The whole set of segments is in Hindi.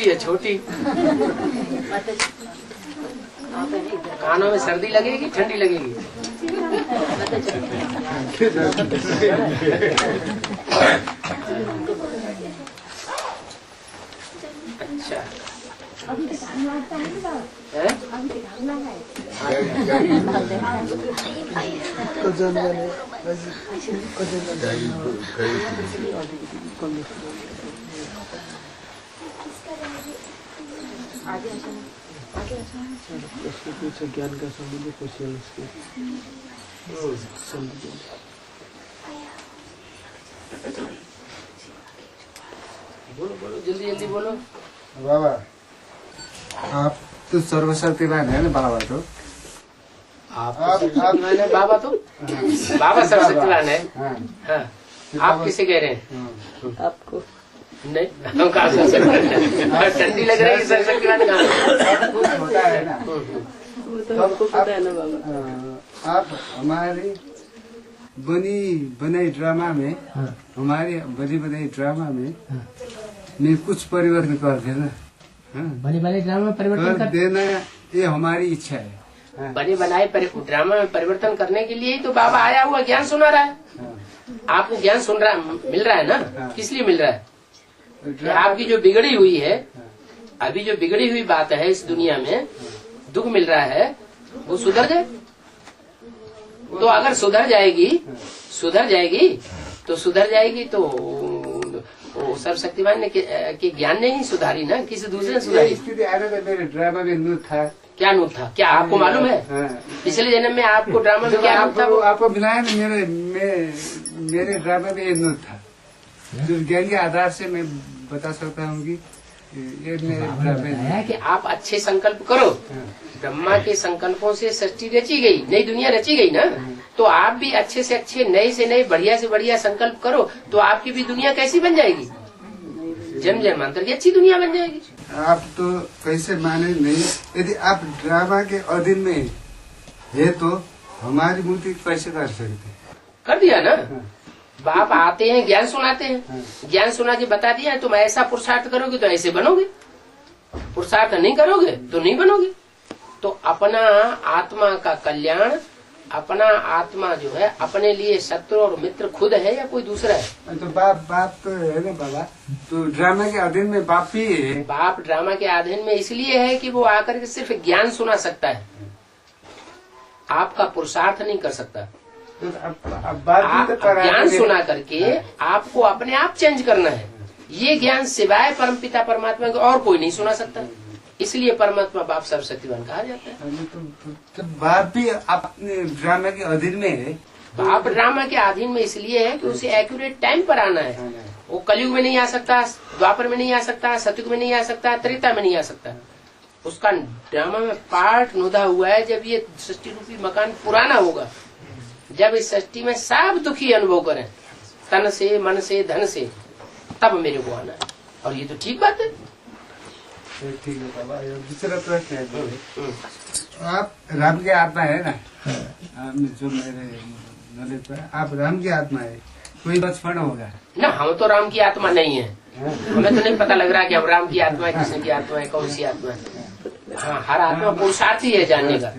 छोटी है छोटी। कानों में सर्दी लगेगी ठंडी लगेगी? अच्छा उसके ज्ञान का संबंध क्वेश्चन उसके बोलो बोलो जल्दी जल्दी बोलो। बाबा आप तो सर्वशक्तिमान है ना बाबा तो? आप सर्वशक्तिमान है बाबा तो? बाबा सर्वशक्तिमान है। हाँ। आप किसे कह रहे हैं? आपको नहीं हम कहा ठंडी लग रही है सर्वशक्तिमान कहाँ? होता है ना वो तो आपको पता है ना बाबा। आप हमारी बनाई ड्रामा में हमारी बनी ड्रामा में मैं कुछ परिवर्तन कर देना। बने बनाए ड्रामा में परिवर्तन कर देना ये हमारी इच्छा है। बने बनाए ड्रामा में परिवर्तन करने के लिए ही तो बाबा आया हुआ ज्ञान सुना रहा है। आपको ज्ञान सुन रहा मिल रहा है ना? किस लिए मिल रहा है? आपकी जो बिगड़ी हुई है, अभी जो बिगड़ी हुई बात है इस दुनिया में दुख मिल रहा है वो सुधर जाए। तो अगर सुधर जाएगी तो वो सर्वशक्तिमान ने के ज्ञान ने ही सुधारी ना, किसी दूसरे ने सुधारी। स्थिति आ रहा था मेरे ड्रामा में नूत था। क्या नूत था? क्या आपको मालूम है? पिछले जन्म में आपको ड्रामा में क्या नूत था? आपको मिला है ना मेरे ड्रामा में ये नूत था। जो ज्ञान के आधार से मैं बता सकता हूँ कि ये मेरे ड्रामा है कि आप अच्छे संकल्प करो। ब्रह्मा के संकल्पों से सृष्टि रची गई, नई दुनिया रची गई ना। तो आप भी अच्छे से अच्छे, नए से नए, बढ़िया से बढ़िया संकल्प करो तो आपकी भी दुनिया कैसी बन जाएगी? जन्म जन्मांतर की अच्छी दुनिया बन जाएगी। आप तो कैसे माने नहीं? यदि आप ड्रामा के अधीन में है तो हमारी मुक्ति कैसे कर सकते? कर दिया ना। बाप आते हैं ज्ञान सुनाते हैं, ज्ञान सुना के बता दिया तुम ऐसा पुरुषार्थ करोगे तो ऐसे बनोगे, पुरुषार्थ नहीं करोगे तो नहीं बनोगे। तो अपना आत्मा का कल्याण, अपना आत्मा जो है अपने लिए शत्रु और मित्र खुद है या कोई दूसरा है? तो बाप तो है ना बाबा। तो ड्रामा के अधीन में बाप ही है। बाप ड्रामा के अधीन में इसलिए है कि वो आकर के सिर्फ ज्ञान सुना सकता है, आपका पुरुषार्थ नहीं कर सकता। आप ज्ञान सुना करके आपको अपने आप चेंज करना है। ये ज्ञान सिवाय परमपिता परमात्मा के और कोई नहीं सुना सकता। इसलिए परमात्मा बाप सर्वशक्तिमान कहा जाता है। तो बाप भी अपने ड्रामा के अधीन में है। बाप ड्रामा के अधीन में इसलिए है कि उसे एक्यूरेट टाइम पर आना है। वो कलयुग में नहीं आ सकता, द्वापर में नहीं आ सकता, सतयुग में नहीं आ सकता, त्रेता में नहीं आ सकता। उसका ड्रामा में पार्ट नोधा हुआ है। जब ये सृष्टि रूपी मकान पुराना होगा, जब इस सृष्टि में सब दुखी अनुभव करें तन से, मन से, धन से, तब मेरे को आना है। और ये तो ठीक बात है। ठीक है बाबा। दूसरा प्रश्न है, आप राम की आत्मा है ना? जो मेरे नॉलेज पर आप राम की आत्मा है, कोई बचपन होगा ना? हम तो राम की आत्मा नहीं है। हमें तो नहीं पता लग रहा कि हम राम की आत्मा है, कृष्ण की आत्मा है, कौन सी आत्मा है। हाँ, हर आत्मा पुरुषार्थी है जानने का।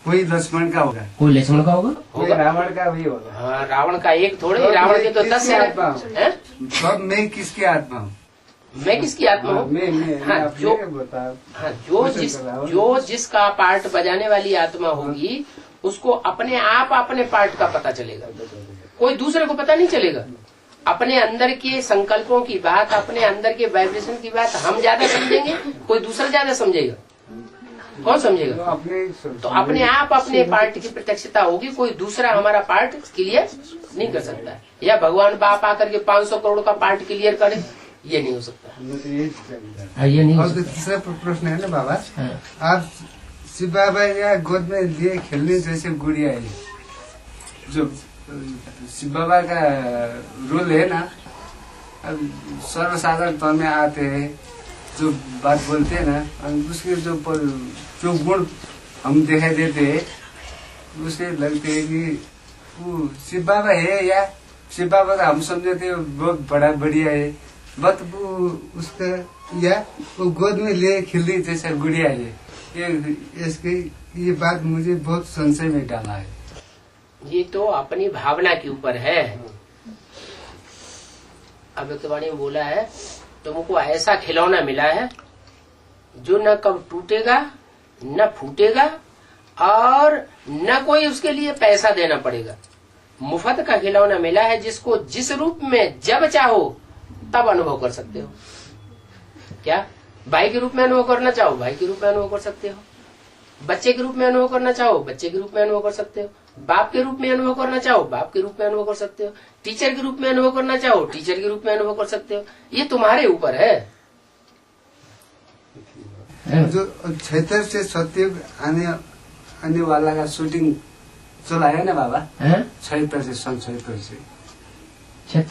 कोई लक्ष्मण का होगा, कोई लक्ष्मण का होगा, रावण का भी होगा। हाँ, रावण का एक थोड़े, रावण के तो 10 है। सब मैं किसकी आत्मा हूँ? मैं किसकी आत्मा हूँ? जो जिसका पार्ट बजाने वाली आत्मा होगी उसको अपने आप अपने पार्ट का पता चलेगा, कोई दूसरे को पता नहीं चलेगा। अपने अंदर के संकल्पों की बात, अपने अंदर के वाइब्रेशन की बात हम ज्यादा समझेंगे, कोई दूसरा ज्यादा समझेगा? कौन समझेगा? तो अपने आप अपने पार्ट की प्रत्यक्षता होगी, कोई दूसरा हमारा पार्ट क्लियर नहीं कर सकता। या भगवान बाप आकर के 500 करोड़ का पार्ट क्लियर करे, ये नहीं हो सकता। ये नहीं। और दूसरा प्रश्न है ना बाबा, आप शिव बाबा या गोद में लिए खेलने जैसे गुड़िया है, जो शिव बाबा का रोल है ना, अब सर्वसाधारण तौर में आते हैं, जो बात बोलते हैं ना, उसके जो गुण हम दिखाई देते हैं, उसे लगते है कि वो शिव बाबा है, या शिव बाबा का हम समझते हैं बहुत बड़ा बढ़िया है, बट वो उसका या वो गोद में ले खिलती जैसा गुड़िया ये इसकी ये बात मुझे बहुत संशय में डाला है। ये तो अपनी भावना के ऊपर है। अव्यक्तवाणी में बोला है तुमको ऐसा खिलौना मिला है जो न कब टूटेगा न फूटेगा और न कोई उसके लिए पैसा देना पड़ेगा। मुफ्त का खिलौना मिला है जिसको जिस रूप में जब चाहो तब अनुभव कर सकते हो। क्या भाई के रूप में अनुभव करना चाहो भाई के रूप में अनुभव कर सकते हो, बच्चे के रूप में अनुभव करना चाहो बच्चे के रूप में अनुभव कर सकते हो, बाप के रूप में अनुभव करना चाहो बाप के रूप में अनुभव कर सकते हो, टीचर के रूप में अनुभव करना चाहो टीचर के रूप में अनुभव कर सकते हो। ये तुम्हारे ऊपर है। जो क्षेत्र से सत्युग आने वाला का शूटिंग चला है ना बाबा, क्षेत्र से सन क्षेत्र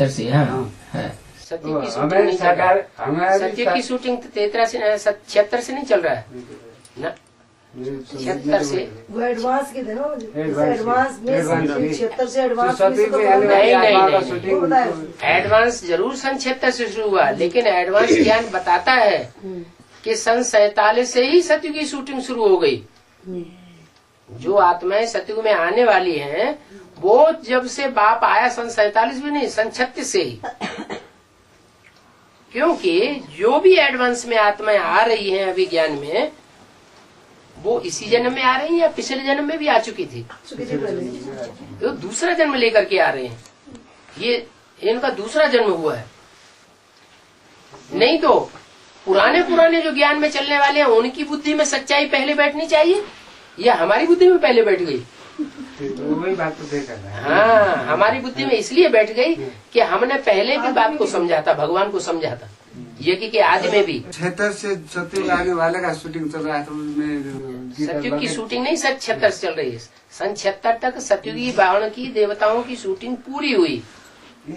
से हाँ सत्य की शूटिंग नहीं चल रहा है। सत्य की शूटिंग 73 से नहीं चल रहा है ना, 76 से वो एडवांस के थे ना, एडवांस में 76 से एडवांस नहीं, एडवांस जरूर सन 76 से शुरू हुआ, लेकिन एडवांस ज्ञान बताता है कि सन 47 से ही सत्युग की शूटिंग शुरू हो गई। जो आत्माएं सत्युग में आने वाली हैं वो जब से बाप आया सन 47 भी नहीं, सन 36 से ही। क्योंकि जो भी एडवांस में आत्माएं आ रही हैं अभी ज्ञान में, वो इसी जन्म में आ रही हैं या पिछले जन्म में भी आ चुकी थी, तो दूसरा जन्म लेकर के आ रहे हैं। ये इनका दूसरा जन्म हुआ है। नहीं तो पुराने जो ज्ञान में चलने वाले हैं उनकी बुद्धि में सच्चाई पहले बैठनी चाहिए या हमारी बुद्धि में पहले बैठ गई? वही बात तो देखा है। हाँ, हमारी बुद्धि में इसलिए बैठ गई कि हमने पहले भी बात को समझा था, भगवान को समझा था, यज्ञ के आदि में भी। क्षेत्र से सत्युग आने वाले का शूटिंग चल रहा है, तो उसमें सत्युग की शूटिंग नहीं, सन 76 से चल रही है। सन 76 तक सत्युगी वर्ण की देवताओं की शूटिंग पूरी हुई,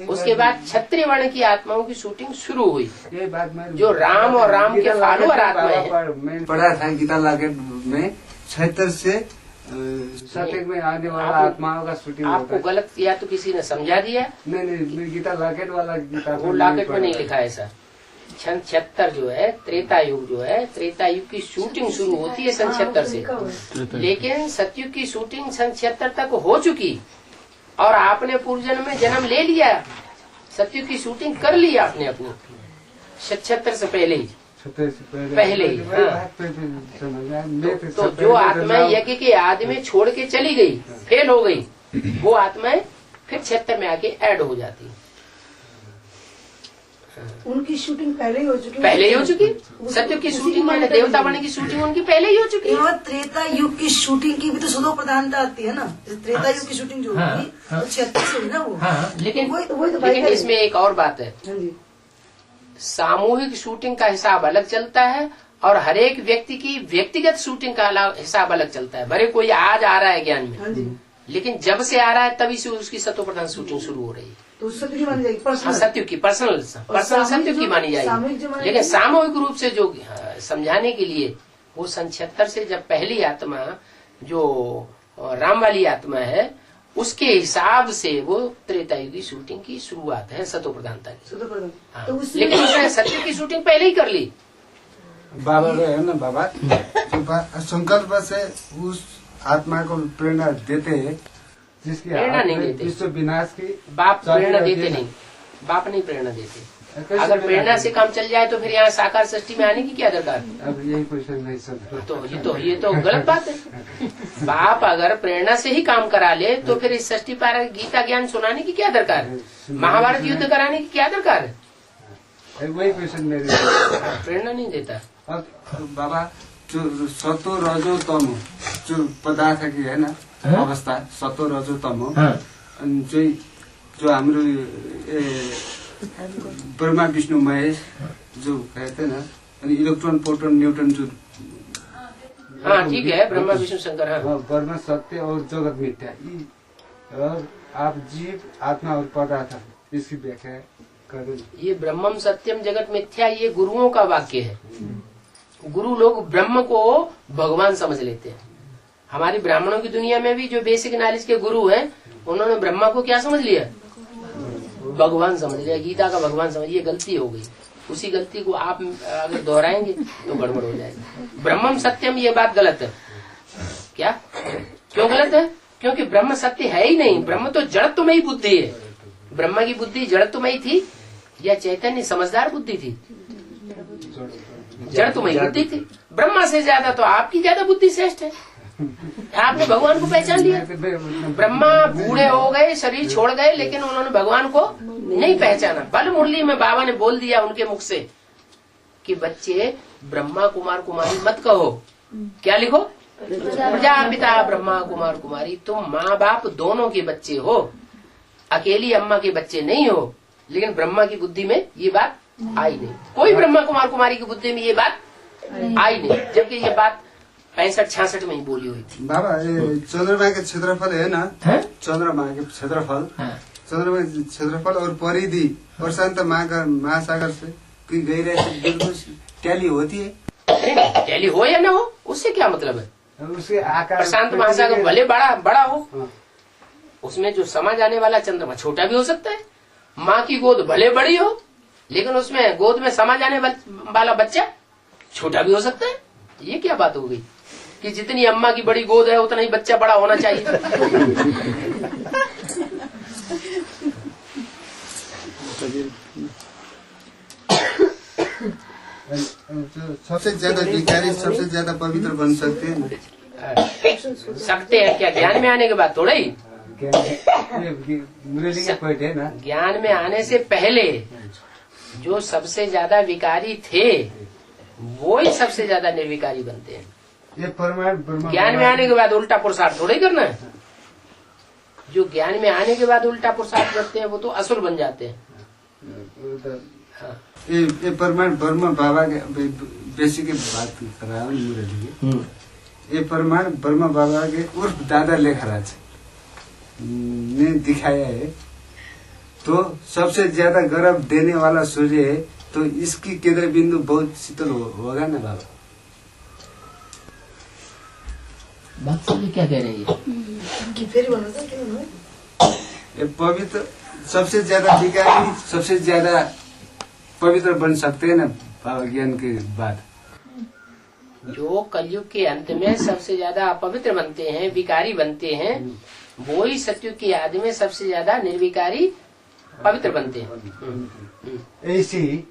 उसके बाद क्षत्रिय वर्ण की आत्माओं की शूटिंग शुरू हुई। ये बात जो राम और राम के फॉलोअर आत्माएं हैं। पढ़ा था गीता लागेट में क्षेत्र से सत्युग में आने वाला आत्माओं का शूटिंग आपको गलत किया तो किसी ने समझा दिया। नहीं, गीता लागेट वाला गीता वो लागेट में नहीं लिखा है ऐसा। सन 76 जो है त्रेता युग जो है, त्रेता युग की शूटिंग शुरू होती है सन 76 से, लेकिन सतयुग की शूटिंग सन 76 तक हो चुकी और आपने पूर्व जन्म में जन्म ले लिया, सतयुग की शूटिंग कर ली आपने अपनी 76 से पहले ही। हाँ। तो जो आत्माएं यज्ञ के आदि में छोड़ के चली गई, फेल हो गई, वो आत्माएं फिर 76 में आके ऐड हो जाती। उनकी शूटिंग पहले ही हो चुकी, सत्युग की शूटिंग मैंने देवता बने की शूटिंग उनकी पहले ही हो चुकी है। त्रेता युग की शूटिंग की भी तो सदो प्रधानता आती है ना, त्रेता युग की शूटिंग जो होगी 76 से ना वो। लेकिन इसमें एक और बात है, सामूहिक शूटिंग का हिसाब अलग चलता है और हर एक व्यक्ति की व्यक्तिगत शूटिंग का हिसाब अलग चलता है। भले कोई आज आ रहा है ज्ञान में, लेकिन जब से आ रहा है तभी से उसकी सतो प्रधान शूटिंग शुरू हो रही है, तो सत्युग की मानी जाएगी, सत्युग की पर्सनल सत्युग की मानी जाएगी। लेकिन सामूहिक रूप से जो समझाने के लिए वो सन 76 से जब पहली आत्मा जो राम वाली आत्मा है उसके हिसाब से वो त्रेतायुगी शूटिंग की शुरुआत है सतो प्रधानता की। हाँ। लेकिन उसने सत्य की शूटिंग पहले ही कर ली। बाबा है ना, बाबा संकल्प से उस आत्मा को प्रेरणा देते हैं जिसकी प्रेरणा नहीं देते, विश्व विनाश की बाप प्रेरणा देते नहीं, बाप नहीं प्रेरणा देते। अगर प्रेरणा से काम चल जाए तो फिर यहाँ साकार सृष्टि में आने की क्या दरकार? अब यही क्वेश्चन नहीं सुन, ये तो गलत बात है। बाप अगर प्रेरणा से ही काम करा ले तो फिर इस सृष्टि पर गीता ज्ञान सुनाने की क्या दरकार है? महाभारत युद्ध कराने की क्या दरकार है? वही क्वेश्चन मेरे प्रेरणा नहीं देता। अब बाबा जो सतो रजो तमो जो पदार्थ की है ना अवस्था, सतो रजो तमो जो हाम्रो ब्रह्मा विष्णु महेश जो कहते ना, इलेक्ट्रॉन प्रोटॉन न्यूटन जो, हाँ ठीक है, ब्रह्मा विष्णु शंकर, हाँ ब्रह्म सत्य और जगत मिथ्या, और आप जीव आत्मा और पदार्थ, इसकी व्याख्या करें। ये ब्रह्मम सत्यम जगत मिथ्या ये गुरुओं का वाक्य है। गुरु लोग ब्रह्म को भगवान समझ लेते हैं। हमारी ब्राह्मणों की दुनिया में भी जो बेसिक नॉलेज के गुरु हैं उन्होंने ब्रह्मा को क्या समझ लिया? भगवान समझ लिया, गीता का भगवान समझ, ये गलती हो गई। उसी गलती को आप अगर दोहराएंगे तो गड़बड़ हो जाएगा। ब्रह्मम सत्यम ये बात गलत है। क्या क्यों गलत है? क्योंकि ब्रह्म सत्य है ही नहीं। ब्रह्म तो जड़त्वमयी बुद्धि है। ब्रह्मा की बुद्धि जड़त्वमयी थी या चैतन्य समझदार बुद्धि थी? जड़त्वमयी बुद्धि थी। ब्रह्मा से ज्यादा तो आपकी ज्यादा बुद्धि श्रेष्ठ है। आपने भगवान को पहचान लिया। ब्रह्मा बूढ़े हो गए, शरीर छोड़ गए, लेकिन उन्होंने भगवान को नहीं पहचाना। बल मुरली में बाबा ने बोल दिया उनके मुख से कि बच्चे ब्रह्मा कुमार कुमारी मत कहो, क्या लिखो? प्रजापिता ब्रह्मा कुमार कुमारी। तुम माँ बाप दोनों के बच्चे हो, अकेली अम्मा के बच्चे नहीं हो। लेकिन ब्रह्मा की बुद्धि में ये बात आई नहीं। कोई ब्रह्मा कुमार कुमारी की बुद्धि में ये बात आई नहीं, जबकि ये बात 65-66 में ही बोली हुई थी। बाबा ये चंद्रमा के क्षेत्रफल है ना, चंद्रमा के क्षेत्रफल, चंद्रमा के क्षेत्रफल और परिधि प्रशांत महासागर से की गहराई से बिल्कुल टैली होती है। टैली हो या ना हो उससे क्या मतलब है? उसके आकार प्रशांत महासागर भले बड़ा हो, उसमें जो समा जाने वाला चंद्रमा छोटा भी हो सकता है। माँ की गोद भले बड़ी हो, लेकिन उसमें गोद में समा जाने वाला बच्चा छोटा भी हो सकता है। ये क्या बात हो गई कि जितनी अम्मा की बड़ी गोद है उतना ही बच्चा बड़ा होना चाहिए? सबसे ज्यादा विकारी सबसे ज्यादा पवित्र बन सकते हैं ना? सकते हैं क्या? ज्ञान में आने के बाद थोड़ा ही। मुरली का पॉइंट है ना, ज्ञान में आने से पहले जो सबसे ज्यादा विकारी थे वो ही सबसे ज्यादा निर्विकारी बनते हैं। ये परमाणु ब्रह्म ज्ञान में आने के बाद उल्टा पुरुषार्थ थोड़ा ही करना है। जो ज्ञान में आने के बाद उल्टा पुरुषार्थ करते हैं वो तो असुर बन जाते हैं। हाँ। ये परमाणु ब्रह्म बाबा के बेसिक बात कर रहा हूँ मुरली की। ये परमाणु ब्रह्म बाबा के उर्फ दादा लेखराज ने दिखाया है। तो सबसे ज्यादा गर्भ देने वाला सूर्य है, तो इसकी केंद्र बिंदु बहुत शीतल होगा ना बाबा? बात समझे क्या कह रही है? फिर बोलो तो क्यों ना? ये पवित्र सबसे ज्यादा विकारी सबसे ज्यादा पवित्र बन सकते हैं ना बाबा ज्ञान के बाद। जो कलयुग के अंत में सबसे ज्यादा अपवित्र बनते हैं, विकारी बनते हैं, वो ही सतयुग की आदि में सबसे ज्यादा निर्विकारी पवित्र बनते हैं। ऐसे ही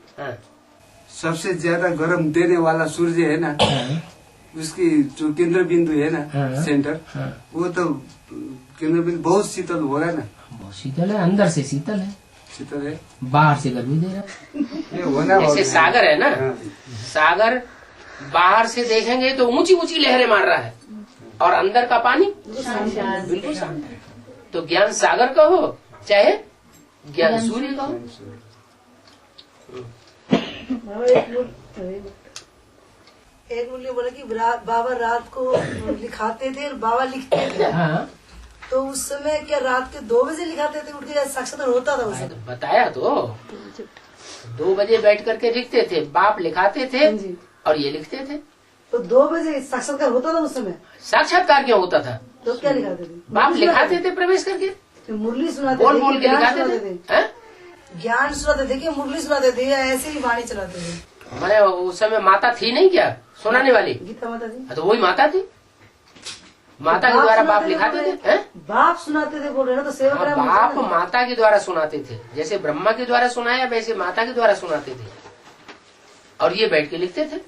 सबसे ज्यादा गर्म देने वाला सूर्य है ना, उसकी जो केंद्र बिंदु है ना, सेंटर, वो तो केंद्र बिंदु बहुत शीतल हो रहा है ना। बहुत शीतल है, अंदर से शीतल है, शीतल है, बाहर से गर्मी दे रहा है। ये होना जैसे सागर है ना, सागर बाहर से देखेंगे तो ऊंची ऊंची लहरें मार रहा है और अंदर का पानी बिल्कुल शांत है। तो ज्ञान सागर का हो चाहे ज्ञान सूर्य का हो। एक मूल्य बोला कि बाबा रात को लिखाते थे और बाबा लिखते थे। हाँ। तो उस समय क्या रात के 2 बजे लिखाते थे, उठ के साक्षात्कार होता था उसे? तो बताया तो 2 बजे बैठ करके लिखते थे, बाप लिखाते थे और ये लिखते थे। तो 2 बजे साक्षात्कार होता था उस समय? साक्षात्कार क्यों होता था? तो क्या लिखाते थे? बाप लिखाते थे प्रवेश करके, मुरली सुनाते बोल बोल के लिखाते थे। ज्ञान सुनाते थे कि मुरली सुनाते थे या ऐसे ही वाणी चलाते थे? मैं उस समय माता थी नहीं क्या सुनाने वाली? गीता माता जी। तो वही माता थी, माता के द्वारा बाप लिखाते थे। बाप सुनाते थे बोल रहे ना, तो सेवक राम बाप माता के द्वारा सुनाते थे। जैसे ब्रह्मा के द्वारा सुनाया वैसे माता के द्वारा सुनाते थे और ये बैठ के लिखते थे।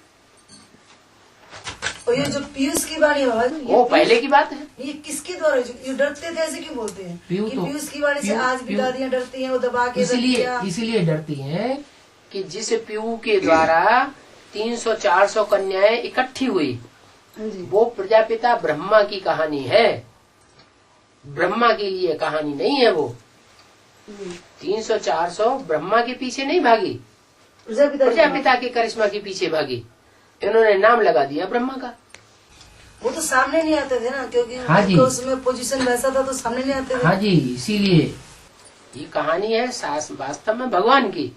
और ये जो पीयूष की वाणी है वो पहले की बात है। ये किसके द्वारा? ये डरते थे ऐसे क्यों बोलते हैं? पीयूष की वाणी से आज भी दादियाँ डरती हैं, वो दबा के इसलिए डरती हैं कि जिस पीयू के द्वारा 300-400 कन्याएं इकट्ठी हुई वो प्रजापिता ब्रह्मा की कहानी है, ब्रह्मा के लिए कहानी नहीं है। वो 300-400 ब्रह्मा के पीछे नहीं भागी, प्रजापिता के करिश्मा के पीछे भागी। इन्होंने नाम लगा दिया ब्रह्मा का। वो तो सामने नहीं आते थे ना, क्योंकि हाँ जी, उसमें पोजीशन वैसा था तो सामने नहीं आते थे। हाँ जी, इसीलिए ये कहानी है वास्तव में भगवान की।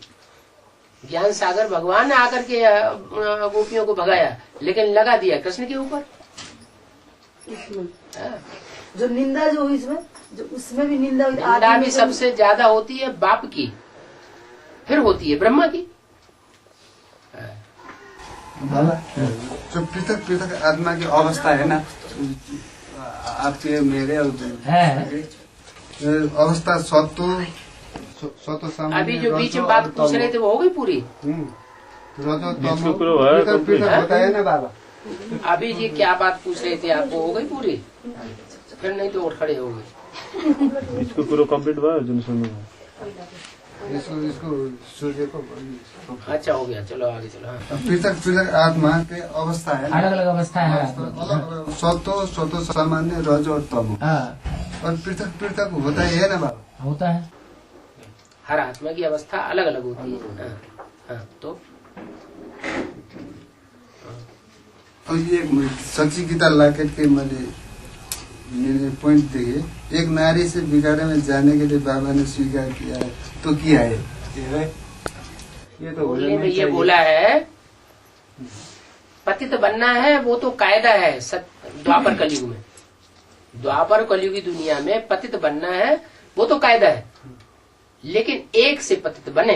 ज्ञान सागर भगवान ने आकर के गोपियों को भगाया, लेकिन लगा दिया कृष्ण के ऊपर। जो निंदा जो हुई इसमें जो उसमें भी निंदा निंदा भी सबसे ज्यादा होती है बाप की, फिर होती है ब्रह्मा की। जो पृथक पृथक आत्मा की अवस्था है ना, आपके मेरे और अवस्था सत्व सामान्य। अभी जो बीच में बात पूछ रहे थे वो हो गई पूरी। पृथक होता है ना बाबा। अभी जी क्या बात पूछ रहे थे आपको हो गई पूरी? फिर नहीं तो उठ खड़े हो गए। इसको पूरा कंप्लीट हुआ जो सुनना इसको सूर्य को अच्छा हो गया, चलो आगे चलो। हाँ। पृथक पृथक आत्मा के अवस्था है, अलग अलग अवस्था है, अलग सत्व सामान्य रज और तम, और पृथक पृथक होता है ना बाबा। होता है, हर आत्मा की अवस्था अलग अलग होती है। हाँ, तो ये सच्ची गीता लाकेट के मैंने पॉइंट देखे, एक नारी से बिगाड़े में जाने के लिए बाबा ने स्वीकार किया है, तो किया है ये तो बोलने में ये बोला है पतित बनना है, वो तो कायदा है द्वापर कलयुग में। द्वापर कलयुग की दुनिया में पतित बनना है वो तो कायदा है, लेकिन एक से पतित बने,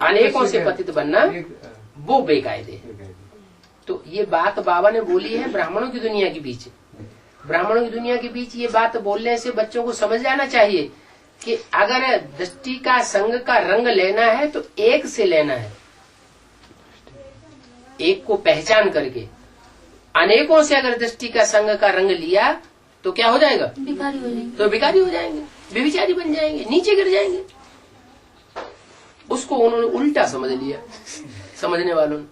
अनेकों से पतित बनना वो बेकायदे है। तो ये बात बाबा ने बोली है ब्राह्मणों की दुनिया के बीच। ब्राह्मणों की दुनिया के बीच ये बात बोलने से बच्चों को समझ जाना चाहिए कि अगर दृष्टि का संग का रंग लेना है तो एक से लेना है, एक को पहचान करके। अनेकों से अगर दृष्टि का संग का रंग लिया तो क्या हो जाएगा? भिखारी हो जाएंगे। तो भिखारी हो जाएंगे, व्यभिचारी बन जाएंगे, नीचे गिर जाएंगे। उसको उन्होंने उल्टा समझ लिया, समझने वालों ने।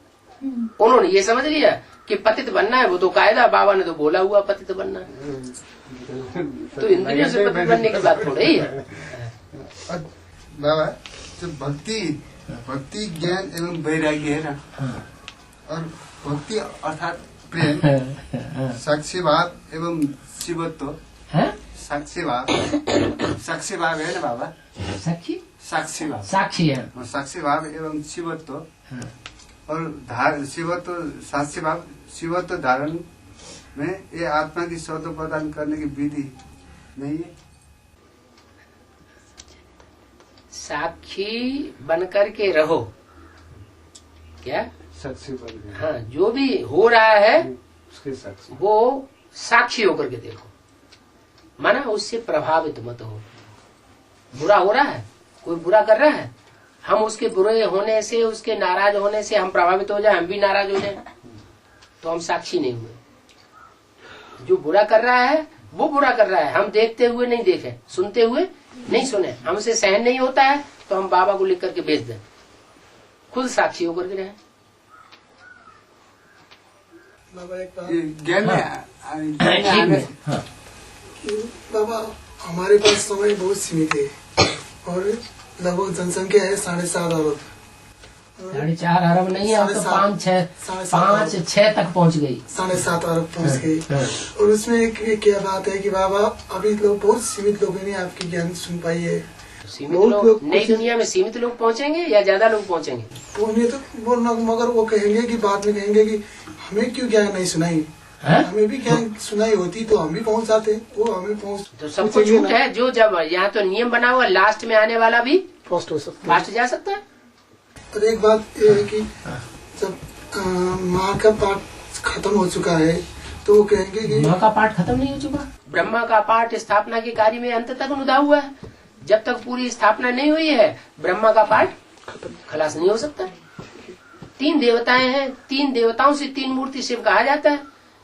उन्होंने ये समझ लिया कि पतित बनना है वो तो कायदा, बाबा ने तो बोला हुआ पतित बनना है, तो इंद्रियों से पतित बनने की बात थोड़ी ही है। बाबा जो भक्ति ज्ञान एवं वैराग्य है ना, और भक्ति अर्थात प्रेम, साक्षी भाव एवं शिवत्व, साक्षी भाव है ना बाबा, साक्षी भाव एवं शिवत्व, और शिवत्व धारण में ये आत्मा की स्वतः प्रदान करने की विधि नहीं है। साक्षी बनकर के रहो, क्या साक्षी बन गए। हाँ, जो भी हो रहा है उसके साक्षी, वो साक्षी होकर के देखो, माना उससे प्रभावित मत हो। बुरा हो रहा है, कोई बुरा कर रहा है, हम उसके बुरे होने से, उसके नाराज होने से हम प्रभावित हो जाए, हम भी नाराज हो जाए, तो हम साक्षी नहीं हुए। जो बुरा कर रहा है वो बुरा कर रहा है, हम देखते हुए नहीं देखे, सुनते हुए नहीं सुने, हमसे सहन नहीं होता है तो हम बाबा को लिख करके भेज दें, खुद साक्षी होकर के रहे। ज्ञान में बाबा हमारे पास समय बहुत सीमित है और लगभग जनसंख्या है 7.5 अरब। 4.5 अरब नहीं है, तो 5-6 तक पहुंच गई, 7.5 अरब पहुंच गई। और उसमें एक क्या बात है कि बाबा अभी लोग बहुत सीमित लोगों ने आपकी ज्ञान सुन पाई है। सीमित लोग नई दुनिया में सीमित लोग पहुंचेंगे या ज्यादा लोग पहुंचेंगे? उन्हें तो बोलना, मगर वो कहेंगे कि बाद में कहेंगे कि हमें क्यों ज्ञान नहीं सुनाई, हमें भी ज्ञान सुनाई होती तो हम भी पहुंच जाते, वो हमें पहुंच। तो सबको छूट है, जो जब यहाँ तो नियम बना हुआ, लास्ट में आने वाला भी फास्ट हो सकता है, फास्ट जा सकता है। और एक बात ये है कि जब माँ का पाठ खत्म हो चुका है तो वो कहेंगे कि माँ का पाठ खत्म नहीं हो चुका। ब्रह्मा का पाठ स्थापना के कार्य में अंत तक अनुदा हुआ है। जब तक पूरी स्थापना नहीं हुई है ब्रह्मा का पाठ खलास नहीं हो सकता। 3 देवताएं हैं, 3 देवताओं से 3 मूर्ति शिव कहा जाता है।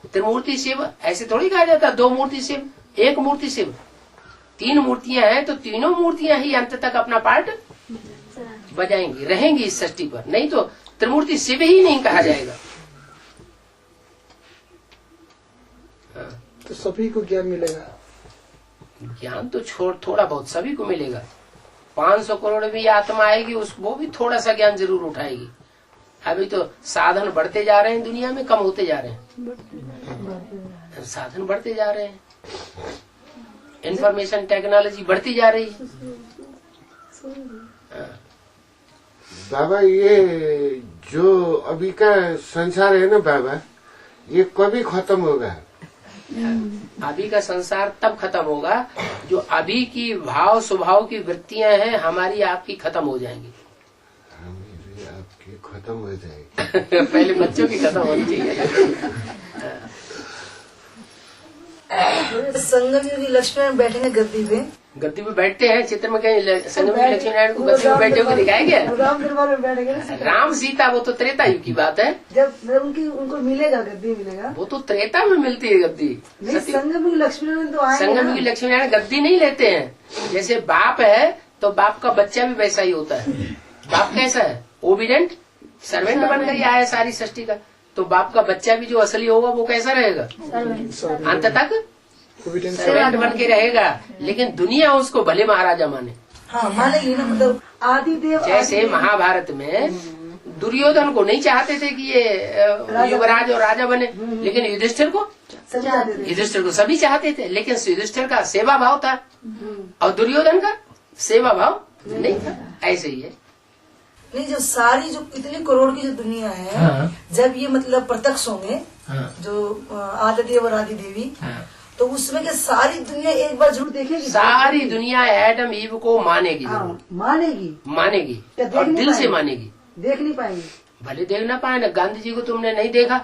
त्रिमूर्ति शिव ऐसे थोड़ी कहा जाता है, 2 मूर्ति शिव, 1 मूर्ति शिव। 3 मूर्तियां हैं तो तीनों मूर्तियां ही अंत तक अपना पाठ बजाएंगी, रहेंगी इस सृष्टि पर, नहीं तो त्रिमूर्ति शिव ही नहीं कहा जाएगा। तो सभी को ज्ञान मिलेगा। ज्ञान तो थोड़ा बहुत सभी को मिलेगा। 500 करोड़ भी आत्मा आएगी, वो भी थोड़ा सा ज्ञान जरूर उठाएगी। अभी तो साधन बढ़ते जा रहे हैं, दुनिया में कम होते जा रहे हैं। साधन बढ़ते जा रहे हैं, इंफॉर्मेशन टेक्नोलॉजी बढ़ती जा रही है। बाबा ये जो अभी का संसार है ना बाबा, ये कभी खत्म होगा? अभी का संसार तब खत्म होगा जो अभी की भाव स्वभाव की वृत्तियां हैं हमारी आपकी खत्म हो जाएंगी। हमें आपकी खत्म हो जाएगी। पहले बच्चों की खत्म होनी चाहिए। संगम योगी लक्ष्मण बैठेंगे गद्दी पे बैठते हैं चित्र में कहीं संगम में लक्ष्मी नारायण को गद्दी में बैठे हुए दिखाया गया? राम दरबार में बैठेंगे ना। राम सीता वो तो त्रेता युग की बात है। जब उनको मिलेगा गद्दी मिलेगा, वो तो त्रेता में मिलती है गद्दी। संगम योगी लक्ष्मी नारायण तो आएंगे। संगम युग लक्ष्मी नारायण गद्दी नहीं लेते हैं। जैसे बाप है तो बाप का बच्चा भी वैसा ही होता है। बाप कैसा है? ओबीडेंट सर्वेंट बनकर ही आया सारी सृष्टि का। तो बाप का बच्चा भी जो असली होगा वो कैसा रहेगा? अंत तक सर्वेंट बन के रहेगा। लेकिन दुनिया उसको भले महाराजा माने। हाँ मानेगी ना। मतलब आदिदेव जैसे महाभारत में दुर्योधन को नहीं चाहते थे कि ये युवराज और राजा बने, लेकिन युधिष्ठिर को सभी चाहते थे। लेकिन युधिष्ठिर का सेवा भाव था और दुर्योधन का सेवा भाव नहीं था। ऐसे ही है। नहीं, जो सारी जो इतनी करोड़ की जो दुनिया है, जब ये मतलब प्रत्यक्ष होंगे जो आदिदेव और आदि देवी, तो उसमें के सारी दुनिया एक बार जरूर देखेगी। सारी दुनिया एडम ईव को मानेगी। मानेगी और दिल से मानेगी। देख नहीं पाएंगे। भले देख ना पाए ना। गांधी जी को तुमने नहीं देखा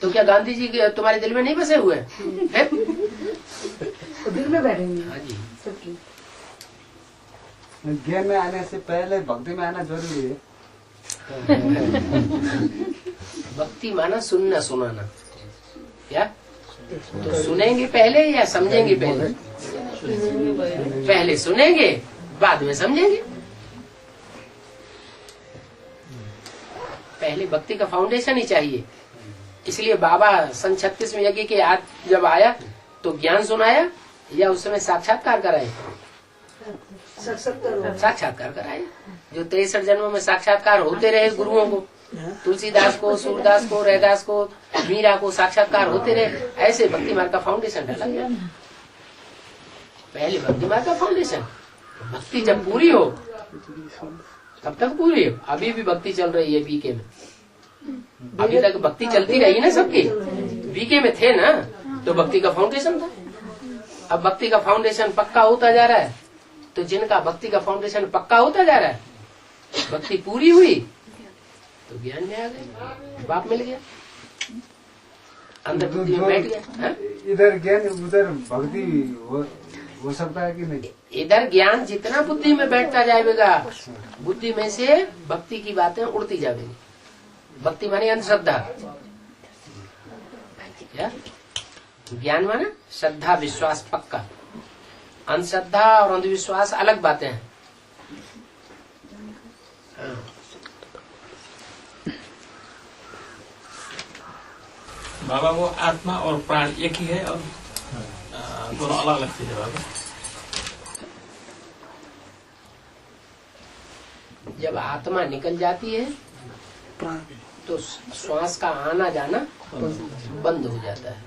तो क्या गांधी जी तुम्हारे दिल में नहीं बसे हुए हैं? तो दिल में बैठेंगे। हाँ जी। सबकी ज्ञान में आने से पहले भक्ति में आना जरूरी है। भक्ति माना सुनना सुनाना। क्या तो सुनेंगे पहले या समझेंगे पहले? पहले सुनेंगे बाद में समझेंगे। पहले भक्ति का फाउंडेशन ही चाहिए। इसलिए बाबा सन 36 में यज्ञ के आज जब आया तो ज्ञान सुनाया या उस समय साक्षात्कार कराए? साक्षात्कार कराए। जो 63 जन्मों में साक्षात्कार होते रहे गुरुओं को, तुलसीदास को, सूरदास को, रैदास को, मीरा को साक्षात्कार होते रहे। ऐसे भक्ति मार्ग का फाउंडेशन डाला गया। पहले भक्ति मार्ग का फाउंडेशन। भक्ति जब पूरी हो तब तक पूरी हो। अभी भी भक्ति चल रही है बीके में। अभी तक भक्ति चलती रही ना सबकी। बीके में थे ना तो भक्ति का फाउंडेशन था। अब भक्ति का फाउंडेशन पक्का होता जा रहा है। तो जिनका भक्ति का फाउंडेशन पक्का होता जा रहा है, भक्ति पूरी हुई तो ज्ञान में आ गए, बाप मिल गया, अंदर बुद्धि में बैठ गया। इधर ज्ञान उधर भक्ति हो सकता है कि नहीं? इधर ज्ञान जितना बुद्धि में बैठता जाएगा, बुद्धि में से भक्ति की बातें उड़ती जाएगी। भक्ति मानी अंधश्रद्धा। क्या ज्ञान माना? श्रद्धा विश्वास पक्का। अंधश्रद्धा और अंधविश्वास अलग बातें हैं। बाबा वो आत्मा और प्राण एक ही है और दोनों अलग अलग चीजें बाबा। जब आत्मा निकल जाती है तो श्वास का आना जाना बंद हो जाता है।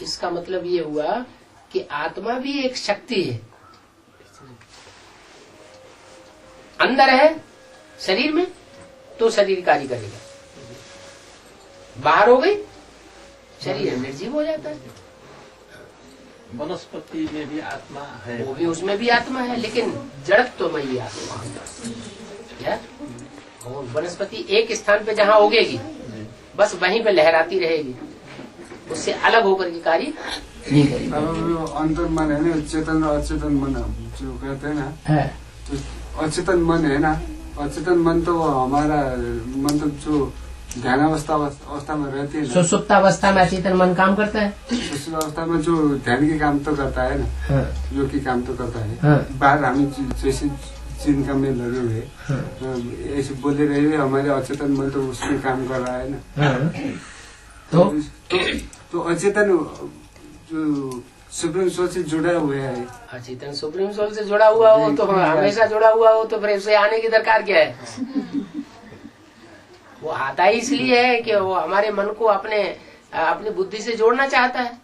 इसका मतलब ये हुआ कि आत्मा भी एक शक्ति है। अंदर है शरीर में तो शरीर कार्य करेगा, बाहर हो गई शरीर निर्जीव हो जाता है। वनस्पति में भी आत्मा है, वो भी उसमें भी आत्मा है, लेकिन जड़त्वमयी आत्मा। क्या? और वनस्पति एक स्थान पे जहाँ उगेगी बस वहीं पे लहराती रहेगी, उससे अलग होकर के कार्य नहीं करेगी। अंतर मन है ना, चेतन और अचेतन मन जो कहते हैं ना, तो अचेतन मन है ना, अचेतन मन तो हमारा मतलब जो ध्यान अवस्था में रहती है, सुषुप्त अवस्था में अचेतन मन काम करता है। सुषुप्त अवस्था में जो ध्यान के काम तो करता है ना, योग की काम तो करता है। बाहर हम जैसे जिनका में लगे हुए ऐसे बोले रहे, हमारे अचेतन मन तो उसमें काम कर रहा है ना। तो अचेतन जो सुप्रीम सोल से जुड़ा हुआ है, अचेतन सुप्रीम सोल से जुड़ा हुआ हो तो हमेशा जुड़ा हुआ हो तो फिर उसे आने की दरकार क्या है? वो आता ही इसलिए है कि वो हमारे मन को अपनी बुद्धि से जोड़ना चाहता है।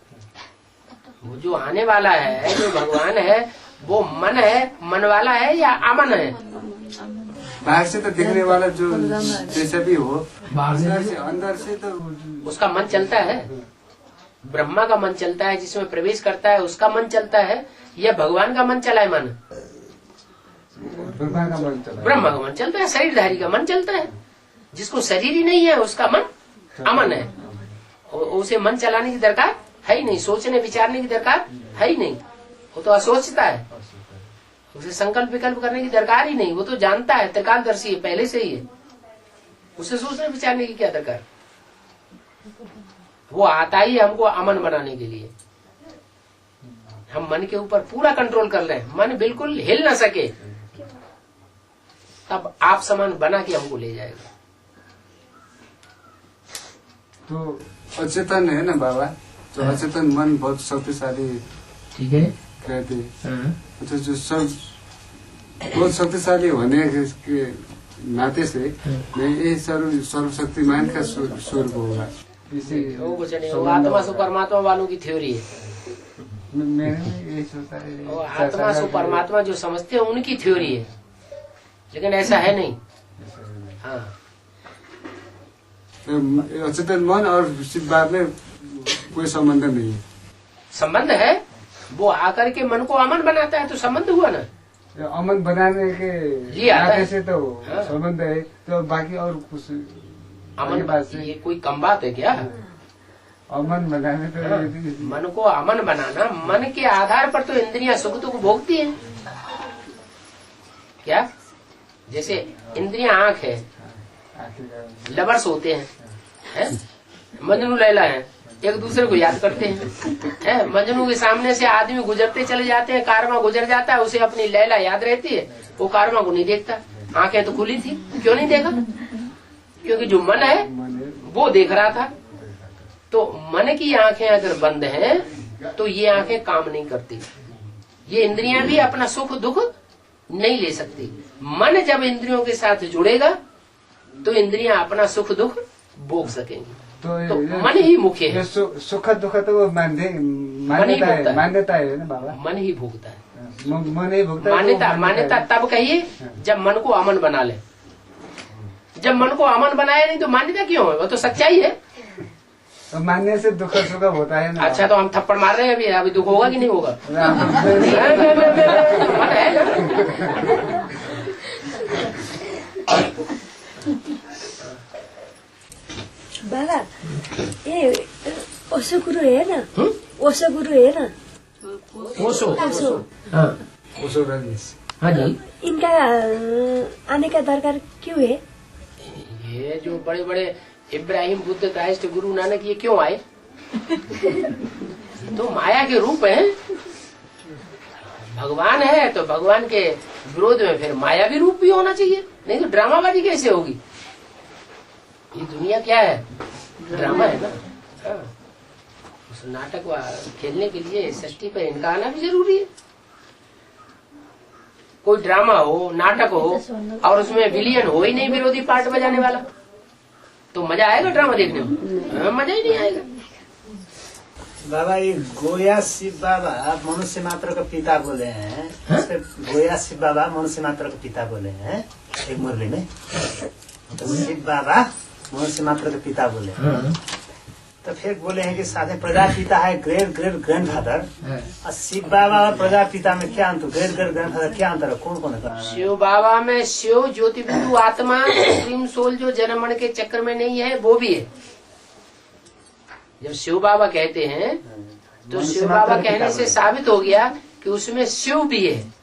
वो जो आने वाला है, जो भगवान है, वो मन है, मन वाला है या अमन है? बाहर से तो दिखने वाला जो जैसे भी हो, अंदर से तो उसका मन चलता है। ब्रह्मा का मन चलता है, जिसमें प्रवेश करता है उसका मन चलता है, या भगवान का मन चला है मन? ब्रह्मा का मन चला, ब्रह्मा का मन चलता है, शरीरधारी का मन चलता है। जिसको शरीर ही नहीं है उसका मन अमन है, उसे मन चलाने की दरकार है ही नहीं, सोचने विचारने की दरकार है ही नहीं, वो तो असोचता है, उसे संकल्प विकल्प करने की दरकार ही नहीं, वो तो जानता है, त्रिकालदर्शी है, पहले से ही है, उसे सोचने विचारने की क्या दरकार। वो आता ही हमको अमन बनाने के लिए। हम मन के ऊपर पूरा कंट्रोल कर रहे हैं, मन बिल्कुल हिल ना सके, तब आप समान बना के हमको ले जाएगा। तो अचेतन है ना बाबा, तो अचेतन मन बहुत शक्तिशाली, ठीक है, कहते हैं। तो जो सब बहुत शक्तिशाली होने के नाते से मैं ये सर्वशक्तिमान का स्वरूप होगा। वो कुछ नहीं, वो आत्मा से परमात्मा वालों की थ्योरी है। मैंने यही सोचा है, वो आत्मा से परमात्मा जो समझते हैं उनकी थ्योरी है, लेकिन ऐसा है नहीं। हाँ, अचेतन मन और शिव बाबा में कोई संबंध नहीं है। संबंध है, वो आकर के मन को अमन बनाता है तो संबंध हुआ ना। अमन बनाने के नाते से तो संबंध है, तो बाकी और कुछ अमन बात, ये कोई कम बात है क्या? अमन बनाने तो मन को अमन बनाना, मन के आधार पर तो इंद्रियां सुख दुख भोगती हैं। क्या? जैसे इंद्रियां आंख है, लवर्स होते हैं, मजनू लैला है, एक दूसरे को याद करते हैं। मजनू के सामने से आदमी गुजरते चले जाते हैं, कारवां गुजर जाता है, उसे अपनी लैला याद रहती है, वो कारवां को नहीं देखता। आंखें तो खुली थी, क्यों नहीं देखा? क्योंकि जो मन है वो देख रहा था। तो मन की आंखें अगर बंद हैं तो ये आंखें काम नहीं करती, ये इंद्रियां भी अपना सुख दुख नहीं ले सकती। मन जब इंद्रियों के साथ जुड़ेगा तो इंद्रियां अपना सुख दुख भोग सकेंगी। तो मन ही मुख्य है। सुख दुख तो वो मान्यता है ना बाबा, मन ही भोगता है। मन ही भोगता है। मान्यता तब कहिए जब मन को अमन बना ले। जब मन को अमन बनाया नहीं तो मान्यता क्यों है? वो तो सच्चाई है। तो मानने से दुख सुख होता है ना। अच्छा, तो हम थप्पड़ मार रहे हैं अभी दुख होगा कि नहीं होगा? मन है ना। बाबा, ये ओशो गुरु है ना? ओशो गुरु है ना? ओशो। हाँ, ओशो रजनीश। हाँ जी। इनका आने का दरकार क्यों है? ये जो बड़े बड़े इब्राहिम, बुद्ध, क्राइस्ट, गुरु नानक, ये क्यों आए? तो माया के रूप है। भगवान है तो भगवान के विरोध में फिर माया भी रूप भी होना चाहिए, नहीं तो ड्रामाबाजी कैसे होगी? ये दुनिया क्या है? ड्रामा है ना। हाँ। उस नाटक खेलने के लिए सृष्टि पर इनका आना भी जरूरी है। कोई ड्रामा हो, नाटक हो और उसमें विलियन हो ही नहीं विरोधी पार्ट बजाने वाला, तो मजा आएगा ड्रामा देखने में? मजा ही नहीं आएगा। बाबा, ये गोया शिव बाबा मनुष्य मात्र का पिता बोले हैं। गोया शिव बाबा मनुष्य मात्र का पिता बोले हैं एक मुरली में। तो शिव बाबा मनुष्य मात्र का पिता बोले हैं, तो फिर बोले हैं कि साधे प्रजापिता है ग्रेट ग्रेट ग्रैंड फादर। और शिव बाबा और प्रजापिता में क्या अंतर? ग्रेट ग्रेट ग्रैंड फादर क्या अंतर है? कौन कौन है? शिव बाबा में शिव ज्योति बिंदु आत्मा सुप्रीम सोल जो जन्म मरण के चक्कर में नहीं है वो भी है। जब शिव बाबा कहते हैं तो शिव बाबा कहने से साबित हो गया कि उसमें शिव भी है।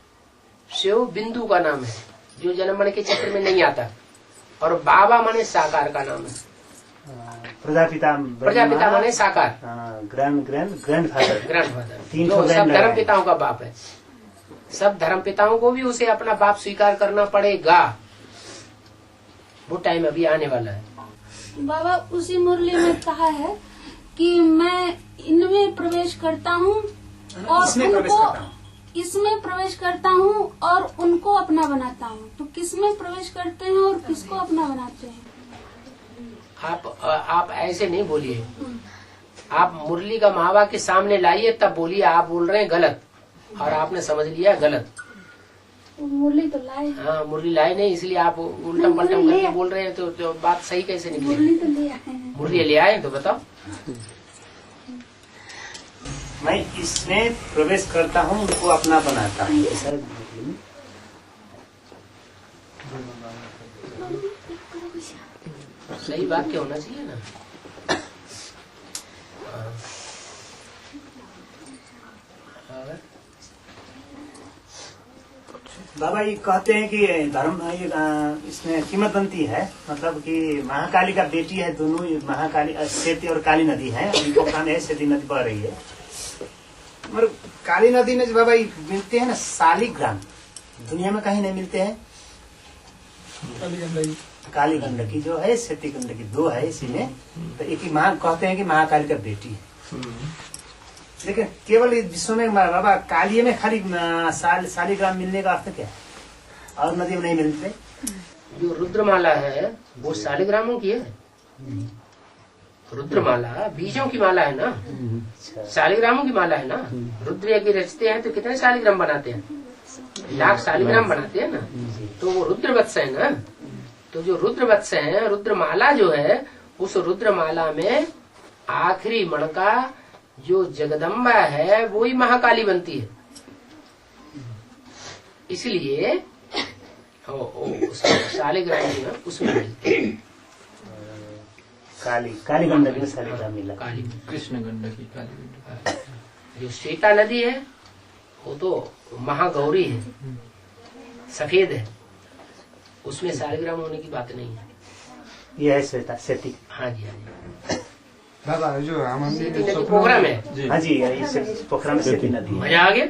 शिव बिंदु का नाम है जो जन्म मरण के चक्कर में नहीं आता, और बाबा माने साकार का नाम है। प्रजापिता माने साकार, ग्रैंड फादर, जो सब धर्म पिताओं का बाप है। सब धर्म पिताओं को भी उसे अपना बाप स्वीकार करना पड़ेगा। वो टाइम अभी आने वाला है। बाबा, उसी मुरली में कहा है कि मैं इनमें प्रवेश करता हूँ और उनको इसमें प्रवेश करता हूँ और उनको अपना बनाता हूँ। तो किसमें प्रवेश करते हैं और किसको अपना बनाते हैं? आप ऐसे नहीं बोलिए। आप मुरली का महावा के सामने लाइए तब बोलिए। आप बोल रहे हैं गलत और आपने समझ लिया गलत। मुरली तो लाए। हाँ, मुरली लाए नहीं, इसलिए आप उल्टम पलटम करके बोल रहे हैं। तो बात सही कैसे निकली? मुरली तो ले आए हैं। मुरली ले आए तो बताओ। मैं इसमें प्रवेश करता हूँ, उनको अपना बनाता हूँ। ऐसा सही वाक्य होना चाहिए ना। बाबा ये कहते हैं कि धर्म इसमें किंवदंती है, मतलब कि महाकाली का बेटी है, दोनों महाकाली सेती और काली नदी है। पोखरा में सेती नदी बह रही है, मगर काली नदी में जो बाबा मिलते हैं ना शालिग्राम, दुनिया में कहीं नहीं मिलते हैं। काली गंडकी जो है, सेती गंडकी, दो है इसी में। तो एक ही कहते हैं कि महाकाली का बेटी है, लेकिन केवल इस विश्व में बाबा काली में खाली शालिग्राम मिलने का अर्थ क्या है, और नदी में नहीं मिलते? जो रुद्रमाला है वो शालिग्रामों की है। रुद्रमाला बीजों की माला है ना, शालिग्रामों की माला है ना। रुद्र यज्ञ रचते हैं तो कितने शालिग्राम बनाते हैं, लाख शालिग्राम बनाते हैं ना। तो वो रुद्रवत्स है ना। तो जो रुद्रवत्स है, रुद्रमाला जो है, उस रुद्रमाला में आखिरी मणका जो जगदम्बा है वही महाकाली बनती है। इसलिए शालिग्राम जो है उसमें मिलती है। काली गंडकी में शालिग्राम मिला। काली कृष्ण गंडकी, काली गंडकी। जो श्वेता नदी है वो तो महागौरी है, सफेद है, उसमें शालिग्राम होने की बात नहीं है। ये है श्वेता सेती। हाँ जी, हाँ जी। बाबा जो नदी पोखरा में, हाँ जी, ये पोखरा में सेती नदी। मजा आ गया।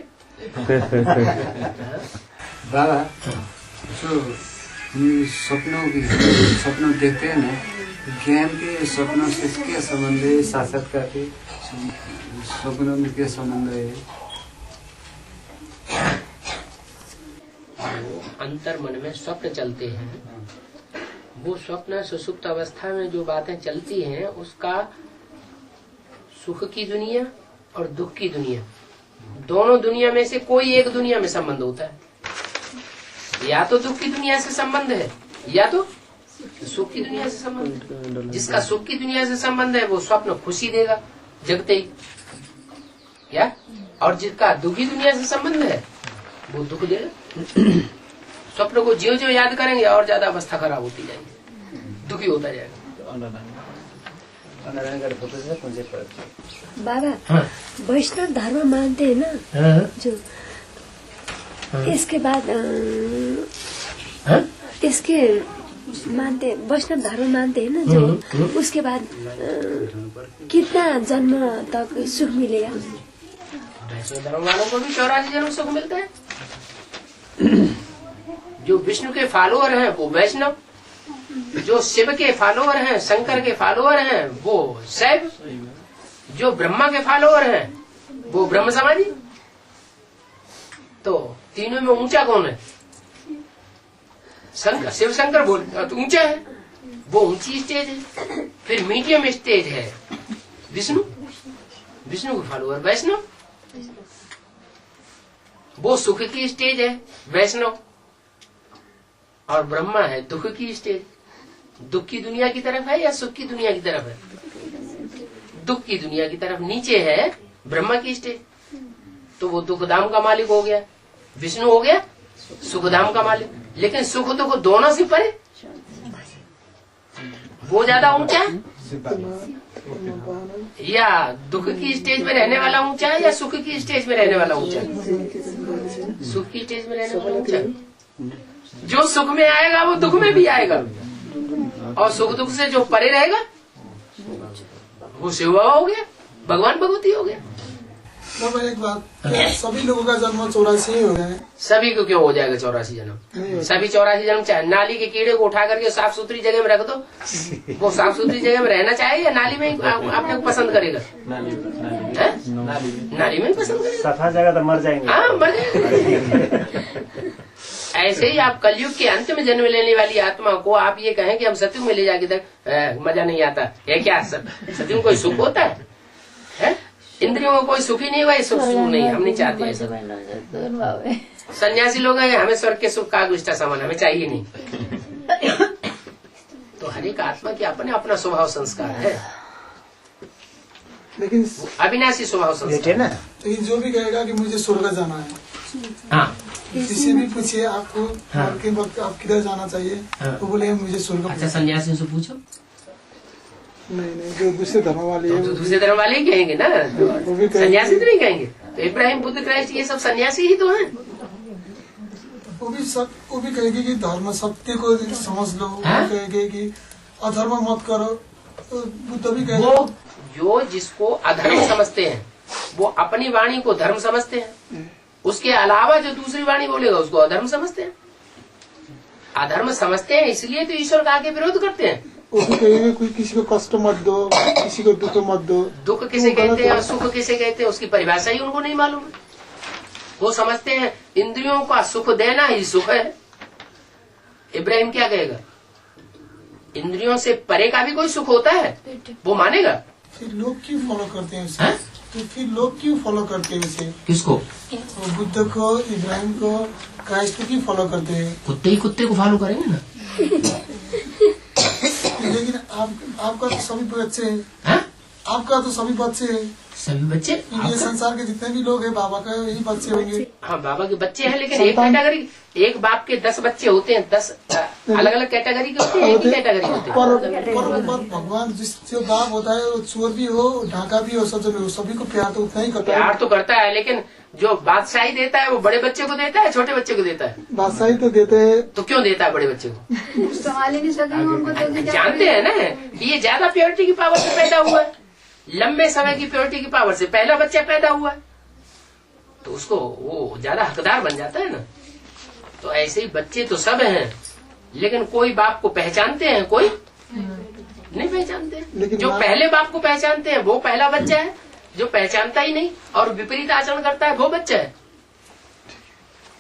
बाबा जो सपनों देखते हैं ना, ज्ञान के सपनों से क्या संबंध है, साक्षात्कार के सपनों में क्या संबंध है? अंतर मन में स्वप्न चलते हैं, वो स्वप्न सुसुप्त अवस्था में जो बातें चलती हैं उसका सुख की दुनिया और दुख की दुनिया, दोनों दुनिया में से कोई एक दुनिया में संबंध होता है। या तो दुख की दुनिया से संबंध है या तो सुख की दुनिया से संबंध है। जिसका सुख की दुनिया से संबंध है वो स्वप्न खुशी देगा जगते ही, क्या? और जिसका दुखी दुनिया से संबंध है वो दुख देगा। स्वप्न को ज्यो ज्यो याद करेंगे और ज्यादा अवस्था खराब होती जाएगी, दुखी होता जाएगा। बाबा वैष्णव धर्म मानते हैं ना, जो इसके बाद इसके मानते वैष्णव धर्म मानते हैं ना, जो उसके बाद कितना जन्म तक सुख मिलेगा? वैष्णव धर्म वालों को भी 84 जन्म सुख मिलता है। जो विष्णु के फॉलोअर हैं वो वैष्णव, जो शिव के फॉलोअर हैं, शंकर के फॉलोअर हैं वो शैव, जो ब्रह्मा के फॉलोअर हैं वो ब्रह्म समाधि। तो तीनों में ऊंचा कौन है? शंकर, शिव शंकर बोल तो ऊंचा है, वो ऊंची स्टेज है। फिर मीडियम स्टेज है विष्णु, विष्णु के फॉलोअर वैष्णव। वो सुख की स्टेज है वैष्णव, और ब्रह्मा है दुख की स्टेज। दुख की दुनिया की तरफ है या सुख की दुनिया की तरफ है? दुख की दुनिया की तरफ। नीचे है ब्रह्मा की स्टेज, तो वो दुखधाम का मालिक हो गया, विष्णु हो गया सुखधाम का मालिक। लेकिन सुख दुख दोनों से परे, वो ज्यादा ऊंचा है या दुख की स्टेज में रहने वाला ऊंचा है या सुख की स्टेज में रहने वाला ऊंचा है? सुख की स्टेज में रहने वाला ऊंचा है। जो सुख में आएगा वो दुख में भी आएगा, और सुख दुख से जो परे रहेगा वो शिव बाबा हो गया, भगवान भगवती हो गया। बाबा एक बात, सभी लोगों का जन्म 84 ही हो गया है? सभी को क्यों हो जाएगा 84 जन्म? सभी 84 जन्म चाहे नाली के कीड़े को उठा करके साफ सुथरी जगह में रख दो, वो साफ सुथरी जगह में रहना चाहे या नाली में आपने पसंद करेगा? नाली में ही पसंद करेगा। सफा जगह तो मर जाएंगे। हाँ, मर जाएंगे। ऐसे ही आप कलयुग के अंत में जन्म लेने वाली आत्मा को आप ये कहें कि हम सतयुग में ले जाके तक मजा नहीं आता है क्या? सतयुग कोई सुख होता है? इंद्रियों को कोई सुख ही नहीं हुआ, सुख नहीं, हम नहीं चाहते ऐसा। सन्यासी लोग हैं, हमें स्वर्ग के सुख का गुष्टा सामान हमें चाहिए नहीं। तो हर एक आत्मा की अपने अपना स्वभाव संस्कार है। लेकिन अविनाशी स्वभाव संस्कार ना। लेकिन जो भी कहेगा कि मुझे स्वर्ग जाना है, हाँ किसी भी पूछिए आपको मरने के वक्त आप किधर जाना चाहिए, तो बोले मुझे स्वर्ग। अच्छा सन्यासियों से पूछो। नहीं, जो दूसरे धर्म वाले तो दूसरे धर्म वाले ही कहेंगे ना, सन्यासी तो नहीं कहेंगे। तो इब्राहिम, बुद्ध, क्राइस्ट ये सब सन्यासी ही तो हैं। वो भी कहेगी कि धर्म सत्य को समझ लो, वो कहेगी कि अधर्म मत करो, तो बुद्ध भी कहेगा। वो जो जिसको अधर्म समझते हैं वो अपनी वाणी को धर्म समझते हैं, उसके अलावा जो दूसरी वाणी बोलेगा उसको अधर्म समझते हैं। अधर्म समझते हैं इसलिए तो ईश्वर का आगे विरोध करते हैं। वो भी कहेंगे कोई किसी को कष्ट मत दो, किसी को दुख मत दो। दुख किसे कहते हैं और सुख किसे कहते हैं उसकी परिभाषा ही उनको नहीं मालूम है। वो समझते हैं इंद्रियों का सुख देना ही सुख है। इब्राहिम क्या कहेगा? इंद्रियों से परे का भी कोई सुख होता है, वो मानेगा। फिर लोग क्यों फॉलो करते हैं उसे? तो फिर लोग क्यों फॉलो करते हैं उसे? किसको? बुद्ध को, इब्राहिम को, क्राइस्ट को क्यों फॉलो करते हैं? कुत्ते ही कुत्ते को फॉलो करेंगे ना। लेकिन आपका तो सभी बच्चे हैं, आपका तो सभी बच्चे हैं, सभी बच्चे। ये संसार के जितने भी लोग हैं बाबा का यही बच्चे होंगे। हाँ बाबा के बच्चे हैं, लेकिन एक कैटेगरी, एक बाप के 10 बच्चे होते हैं, 10 अलग अलग कैटेगरी के होते हैं, एक ही कैटेगरी होते हैं। पर भगवान जो बाप होता है वो चोर भी हो, ढाका भी हो, सज्जन भी हो, सभी को प्यार तो उतना ही करता है। प्यार तो करता है, लेकिन जो बादशाही देता है वो बड़े बच्चे को देता है, छोटे बच्चे को देता है? बादशाही तो देते हैं। तो क्यों देता है बड़े बच्चे को? संभाल ही नहीं सकेंगे उनको, जानते हैं ना कि ये ज्यादा प्योरिटी की पावर से पैदा हुआ है, लंबे समय की प्योरिटी की पावर से पहला बच्चा पैदा हुआ है, तो उसको वो ज्यादा हकदार बन जाता है ना। तो ऐसे ही बच्चे तो सब हैं, लेकिन कोई बाप को पहचानते हैं, कोई नहीं पहचानते। जो पहले बाप को पहचानते हैं वो पहला बच्चा है, जो पहचानता ही नहीं और विपरीत आचरण करता है वो बच्चा है।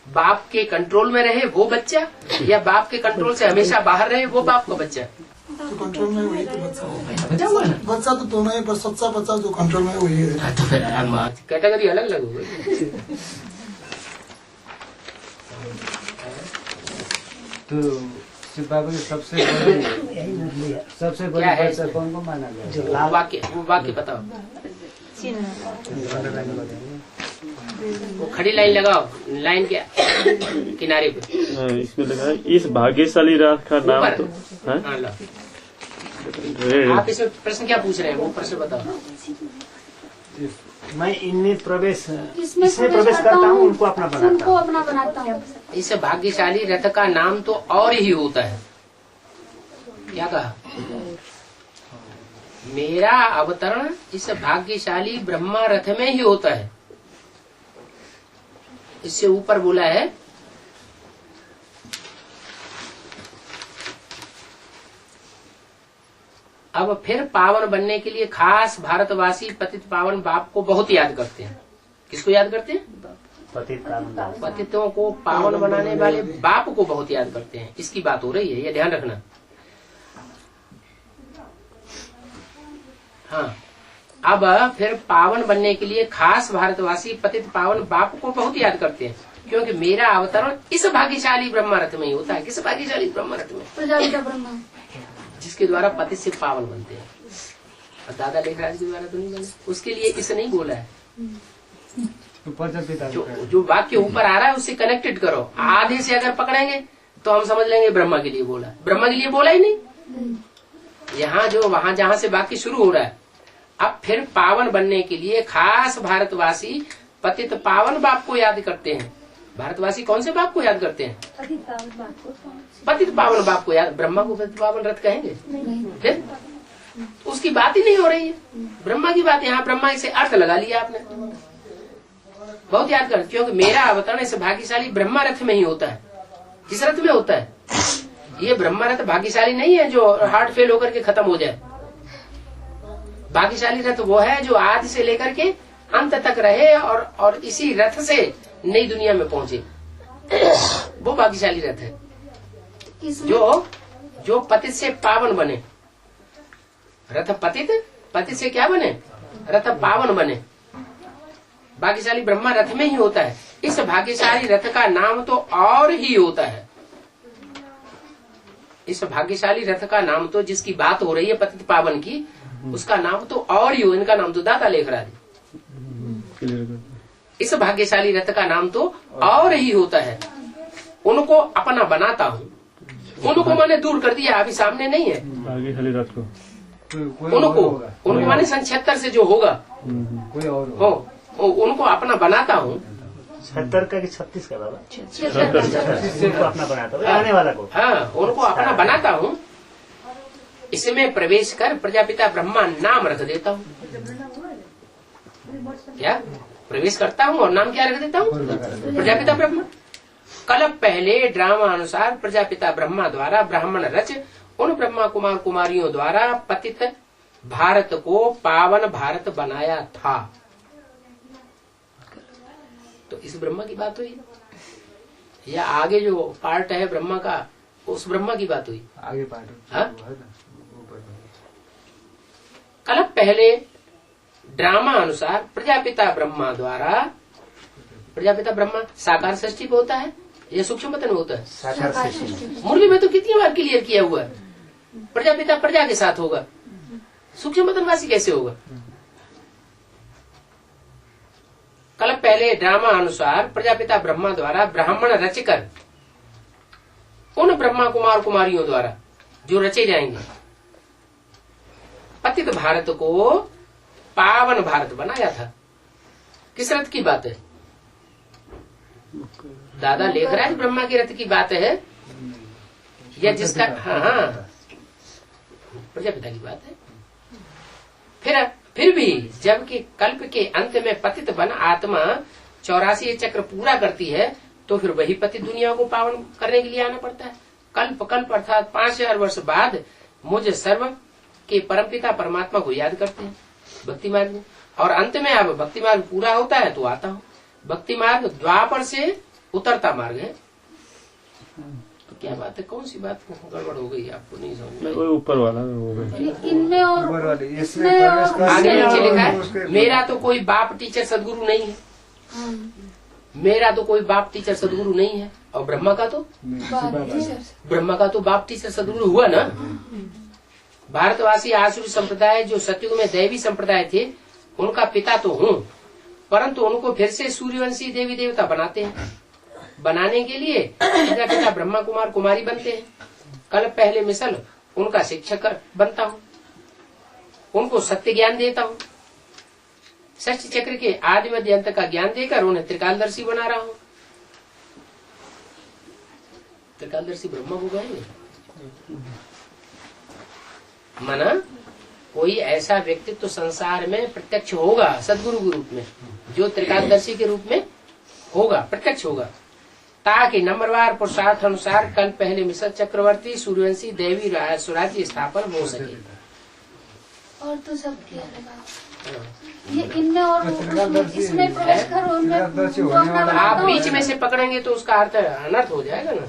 बाप के कंट्रोल में रहे वो बच्चा, या बाप के कंट्रोल से हमेशा बाहर रहे वो बाप का बच्चा है। तो कंट्रोल में वही तो बच्चा तो दोनों है, पर सच्चा बच्चा जो कंट्रोल में वही है। तो फिर कैटेगरी अलग अलग हो गई। तो शिव बाबा की सबसे बड़ी भाषा कौन को माना गया? वो वाक्य बताओ। वो खड़ी लाइन लगाओ, लाइन के किनारे पे इसमें लगा है, इस भाग्यशाली रात का नाम तो आप इसमें प्रश्न क्या पूछ रहे हैं? वो प्रश्न बताओ। मैं इनमें प्रवेश करता हूँ, उनको अपना बनाता हूँ। इस भाग्यशाली रथ का नाम तो और ही होता है। क्या कहा? मेरा अवतरण इस भाग्यशाली ब्रह्मा रथ में ही होता है। इससे ऊपर बोला है अब फिर पावन बनने के लिए खास भारतवासी पतित पावन बाप को बहुत याद करते हैं। किसको याद करते हैं? पतितों को पावन बनाने वाले बाप को बहुत याद करते हैं। इसकी बात हो रही है, ये ध्यान रखना। हाँ, अब फिर पावन बनने के लिए खास भारतवासी पतित पावन बाप को बहुत याद करते हैं, क्योंकि मेरा अवतरण इस भाग्यशाली ब्रह्मा रथ में ही होता है। किस भाग्यशाली ब्रह्मा रथ में? जिसके द्वारा पतित से पावन बनते हैं। और दादा लेखराज के द्वारा तो नहीं बने, उसके लिए इस नहीं बोला है। जो वाक्य ऊपर आ रहा है उससे कनेक्टेड करो। आधे से अगर पकड़ेंगे तो हम समझ लेंगे ब्रह्मा के लिए बोला, ब्रह्मा के लिए बोला ही नहीं। यहाँ जो वहाँ जहाँ से वाक्य शुरू हो रहा है, अब फिर पावन बनने के लिए खास भारतवासी पतित पावन बाप को याद करते हैं। भारतवासी कौन से बाप को याद करते हैं? पतित पावन बाप को याद। ब्रह्मा को पतित पावन रथ कहेंगे? फिर उसकी बात ही नहीं हो रही है, ब्रह्मा की बात। यहाँ ब्रह्मा से अर्थ लगा लिया आपने। बहुत याद कर, क्योंकि मेरा अवतरण इस भाग्यशाली ब्रह्मा रथ में ही होता है। किस रथ में होता है? ये ब्रह्मा रथ भाग्यशाली नहीं है जो हार्ट फेल होकर के खत्म हो जाए। भाग्यशाली रथ वो है जो आदि से लेकर के अंत तक रहे और इसी रथ से नई दुनिया में पहुंचे। वो भाग्यशाली रथ है जो पतित से पावन बने। रथ पतित से क्या बने? रथ पावन बने। भाग्यशाली ब्रह्मा रथ में ही होता है। इस भाग्यशाली रथ का नाम तो और ही होता है। इस भाग्यशाली रथ का नाम तो, जिसकी बात हो रही है पतित पावन की, उसका नाम तो और ही हो, इनका नाम तो दाता लेख रहा है। इस भाग्यशाली रथ का नाम तो और ही होता है। उनको अपना बनाता हूँ, उनको मैंने दूर कर दिया, अभी सामने नहीं है। भाग्यशाली रथ को उनको माने 76 से जो होगा कोई और हो, उनको अपना बनाता हूँ। 76 का कि 36 का बाबा? 36 को अपना बनाता हूँ, आने वाला को। हाँ, उनको अपना बनाता हूँ। इसमें प्रवेश कर प्रजापिता ब्रह्मा नाम रख देता हूँ। क्या प्रवेश करता हूँ और नाम क्या रख देता हूँ? प्रजापिता ब्रह्मा। कल पहले ड्रामा अनुसार प्रजापिता ब्रह्मा द्वारा ब्राह्मण रच उन ब्रह्मा कुमार कुमारियों द्वारा पतित भारत को पावन भारत बनाया था। तो इस ब्रह्मा की बात हुई, या आगे जो पार्ट है ब्रह्मा का, उस ब्रह्मा की बात हुई? आगे पार्ट। हाँ? कल पहले ड्रामा अनुसार प्रजापिता ब्रह्मा द्वारा, प्रजापिता ब्रह्मा साकार सृष्टि पे होता है या सूक्ष्म पतन होता है? साकार सृष्टि। मुरली में तो कितनी बार क्लियर किया हुआ है, प्रजापिता प्रजा के साथ होगा, सूक्ष्म पतनवासी कैसे होगा? कल पहले ड्रामा अनुसार प्रजापिता ब्रह्मा द्वारा ब्राह्मण रचकर उन ब्रह्मा कुमार कुमारियों द्वारा जो रचे जाएंगे पतित भारत को पावन भारत बनाया था। किस रथ की बात है? दादा लेखराज ब्रह्मा के रथ की बात है या जिसका? हाँ, प्रजापिता की बात है। फिर भी जबकि कल्प के अंत में पतित बन आत्मा 84 चक्र पूरा करती है, तो फिर वही पतित दुनिया को पावन करने के लिए आना पड़ता है। कल्प अर्थात 5000 वर्ष बाद मुझ सर्व के परमपिता परमात्मा को याद करते हैं भक्ति मार्ग में, और अंत में अब भक्ति मार्ग पूरा होता है तो आता हूँ। भक्ति मार्ग द्वापर से उतरता मार्ग है। तो क्या बात है, कौन सी बात गड़बड़ हो गई आपको नहीं समझ में? ऊपर वाला हो गया। इनमें और आगे नीचे लिखा है, मेरा तो कोई बाप टीचर सदगुरु नहीं है। मेरा तो कोई बाप टीचर सदगुरु नहीं है। और ब्रह्मा का तो बाप टीचर सदगुरु हुआ ना। भारतवासी आसुरी संप्रदाय जो सतयुग में दैवी संप्रदाय थे, उनका पिता तो हूँ, परंतु उनको फिर से सूर्यवंशी देवी देवता बनाते हैं। बनाने के लिए प्रजापिता ब्रह्मा कुमार कुमारी बनते हैं। कल पहले मिसल उनका शिक्षक बनता हूँ, उनको सत्य ज्ञान देता हूँ। षष्ठ चक्र के आदि मध्य अंत का ज्ञान देकर उन्हें त्रिकालदर्शी बना रहा हूँ। त्रिकालदर्शी ब्रह्मा को गए माना कोई ऐसा व्यक्तित्व तो संसार में प्रत्यक्ष होगा सदगुरु के रूप में, जो त्रिकालदर्शी के रूप में होगा, प्रत्यक्ष होगा, ताकि नंबरवार पुरुषार्थ अनुसार कल पहले मिसल चक्रवर्ती सूर्यवंशी देवी स्वराज्य स्थापन हो सके। और तो सब ये इनमें और इसमें प्रवेश करो, आप बीच में से पकड़ेंगे तो उसका अर्थ अनर्थ हो जाएगा ना।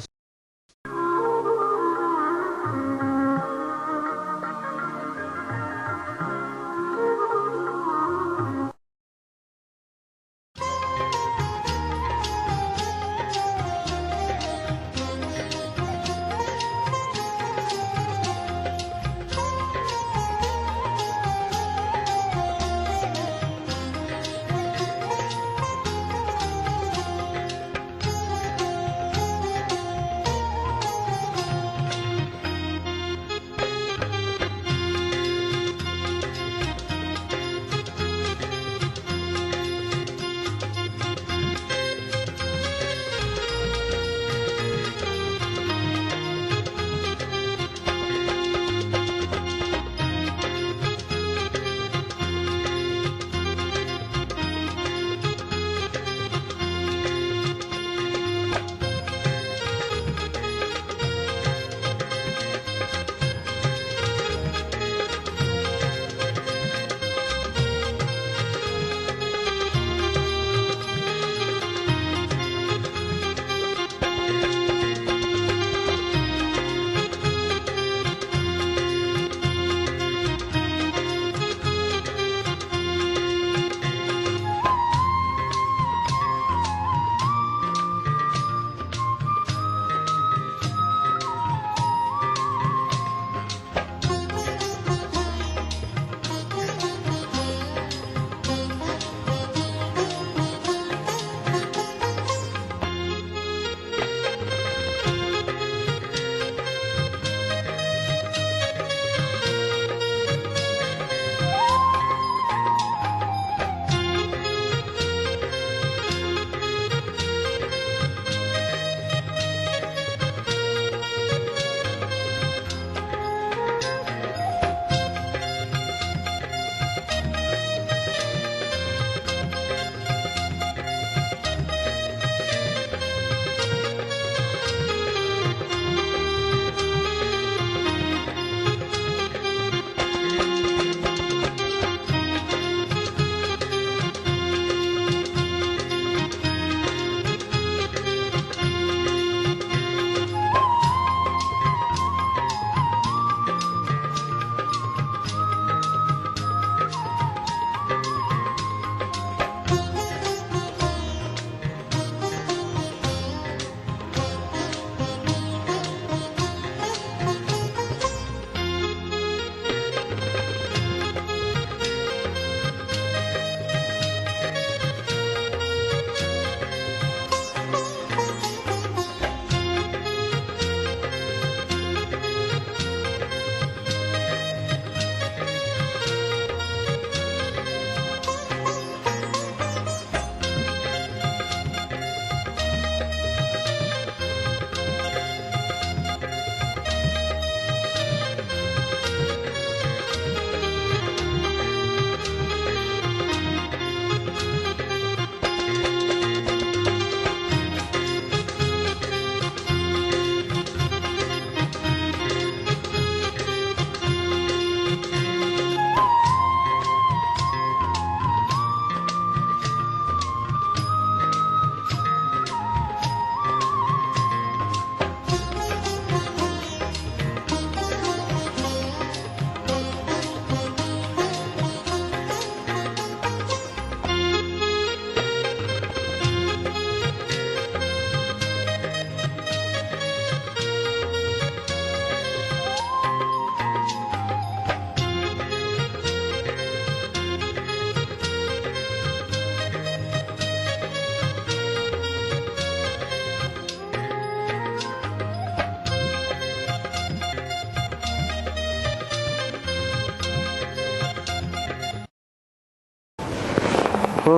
तीली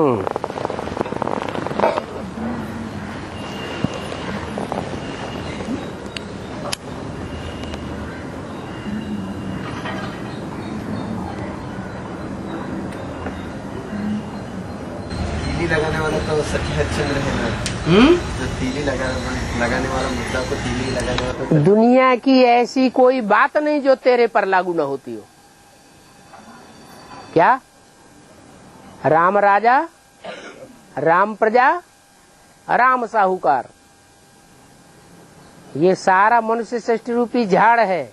लगाने वाला तो सखी हरिश्चंद्र है ना, जो तीली लगाने वाला मुद्दा को तीली लगाने वाला। दुनिया की ऐसी कोई बात नहीं जो तेरे पर लागू न होती हो। क्या? राम राजा, राम प्रजा, राम साहूकार, ये सारा मनुष्य सृष्टि रूपी झाड़ है।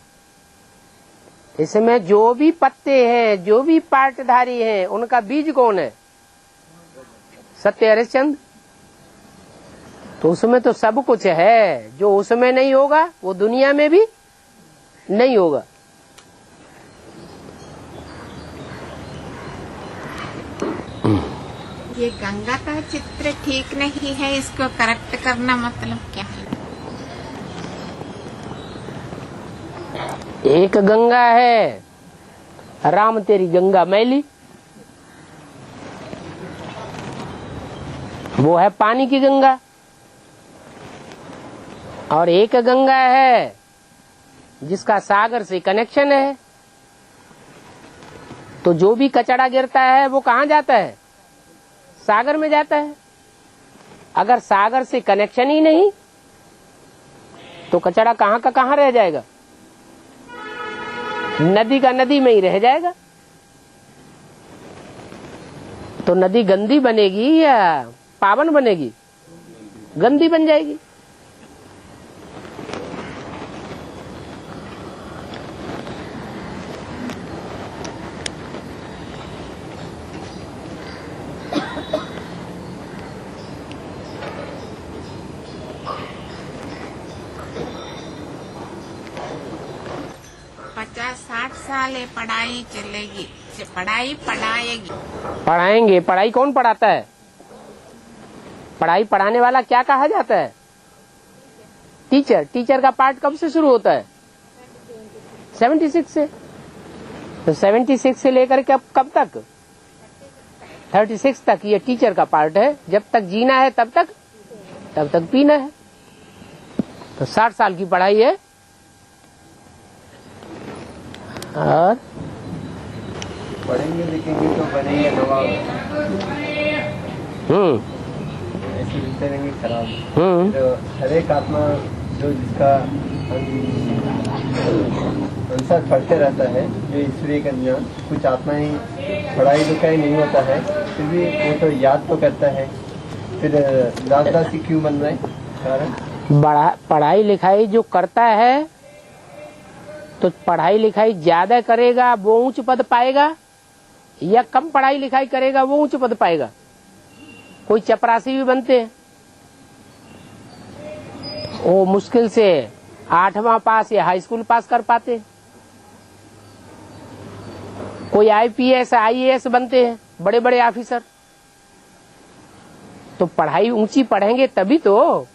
इसमें जो भी पत्ते हैं, जो भी पार्टधारी हैं, उनका बीज कौन है? सत्य हरिश्चंद्र। तो उसमें तो सब कुछ है। जो उसमें नहीं होगा वो दुनिया में भी नहीं होगा। ये गंगा का चित्र ठीक नहीं है, इसको करेक्ट करना मतलब क्या है? एक गंगा है, राम तेरी गंगा मैली, वो है पानी की गंगा। और एक गंगा है जिसका सागर से कनेक्शन है। तो जो भी कचरा गिरता है वो कहाँ जाता है? सागर में जाता है। अगर सागर से कनेक्शन ही नहीं तो कचरा कहाँ का कहाँ रह जाएगा? नदी का नदी में ही रह जाएगा। तो नदी गंदी बनेगी या पावन बनेगी? गंदी बन जाएगी। साल ये पढ़ाई चलेगी, पढ़ाई पढ़ाएगी। पढ़ाएंगे। पढ़ाई कौन पढ़ाता है? पढ़ाई पढ़ाने वाला क्या कहा जाता है? टीचर। टीचर का पार्ट कब से शुरू होता है? 76 से। तो 76 से लेकर के कब तक? 36 तक ये टीचर का पार्ट है। जब तक जीना है तब तक पीना है। तो 60 साल की पढ़ाई है। और पढ़ेंगे लिखेंगे तो बनेंगे नवाब। ऐसे लिखते रहेंगे खराब। तो हर एक आत्मा जो जिसका अनुसार पढ़ते रहता है, जो ईश्वरीय का ज्ञान, कुछ आत्माएं पढ़ाई लिखाई नहीं होता है फिर भी वो तो याद तो करता है। फिर दास-दासी क्यों बन रहे? कारण पढ़ाई लिखाई जो करता है तो पढ़ाई लिखाई ज्यादा करेगा वो ऊंच पद पाएगा, या कम पढ़ाई लिखाई करेगा वो ऊंच पद पाएगा? कोई चपरासी भी बनते हैं, वो मुश्किल से 8वां पास या हाई स्कूल पास कर पाते। कोई IPS IAS बनते हैं, बड़े बड़े ऑफिसर। तो पढ़ाई ऊंची पढ़ेंगे तभी तो।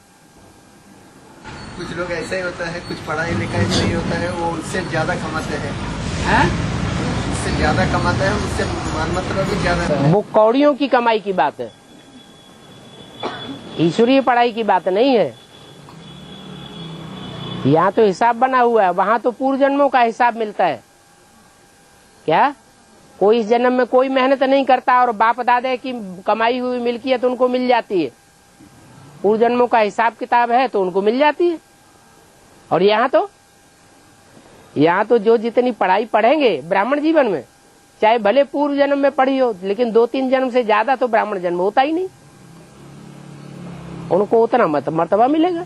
कुछ लोग ऐसा ही होता है, कुछ पढ़ाई लिखाई नहीं होता है, वो उससे ज्यादा कमाते हैं। उससे ज्यादा कमाते हैं, उससे मतलब भी ज्यादा। वो कौड़ियों की कमाई की बात है, ईश्वरीय पढ़ाई की बात नहीं है। यहाँ तो हिसाब बना हुआ है, वहाँ तो पूर्व जन्मों का हिसाब मिलता है। क्या कोई इस जन्म में कोई मेहनत नहीं करता और बाप दादा की कमाई हुई मिल्कियत उनको मिल जाती है? पूर्व जन्मों का हिसाब किताब है तो उनको मिल जाती है। और यहाँ तो जो जितनी पढ़ाई पढ़ेंगे ब्राह्मण जीवन में, चाहे भले पूर्व जन्म में पढ़ी हो, लेकिन 2-3 जन्म से ज्यादा तो ब्राह्मण जन्म होता ही नहीं, उनको उतना मर्तबा मिलेगा।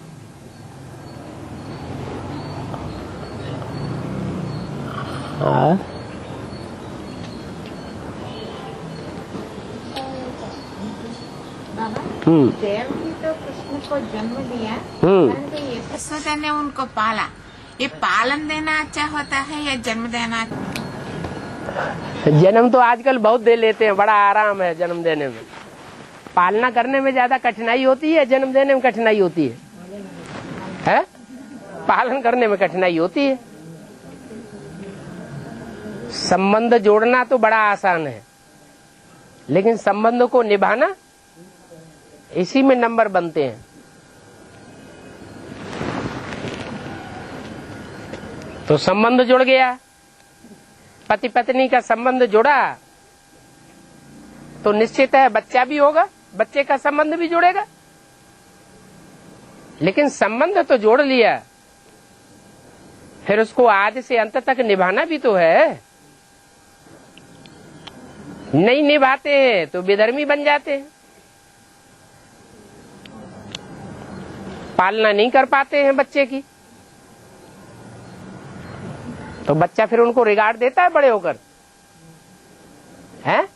देवकी तो कृष्ण को जन्म दिया, यशोदा ने उनको पाला। ये पालन देना अच्छा होता है या जन्म देना? जन्म तो आजकल बहुत दे लेते हैं, बड़ा आराम है जन्म देने में। पालना करने में ज्यादा कठिनाई होती है, जन्म देने में कठिनाई होती है? पालन करने में कठिनाई होती है। संबंध जोड़ना तो बड़ा आसान है, लेकिन संबंध को निभाना, इसी में नंबर बनते हैं। तो संबंध जुड़ गया, पति पत्नी का संबंध जुड़ा तो निश्चित है बच्चा भी होगा, बच्चे का संबंध भी जुड़ेगा। लेकिन संबंध तो जोड़ लिया, फिर उसको आदि से अंत तक निभाना भी तो है। नहीं निभाते हैं तो विधर्मी बन जाते हैं, पालना नहीं कर पाते हैं बच्चे की, तो बच्चा फिर उनको रिगार्ड देता है बड़े होकर, है?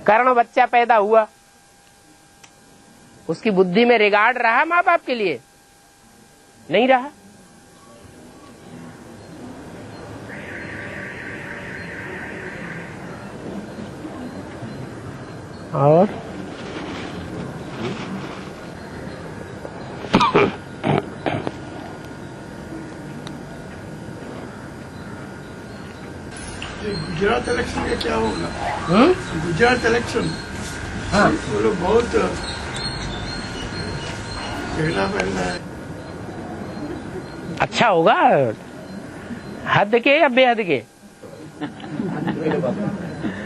कारण बच्चा पैदा हुआ, उसकी बुद्धि में रिगार्ड रहा माँ बाप के लिए? नहीं रहा। और गुजरात इलेक्शन का क्या होगा? गुजरात इलेक्शन, हाँ, वो लोग बहुत कहना पहना है। अच्छा होगा, हद के या बेहद के?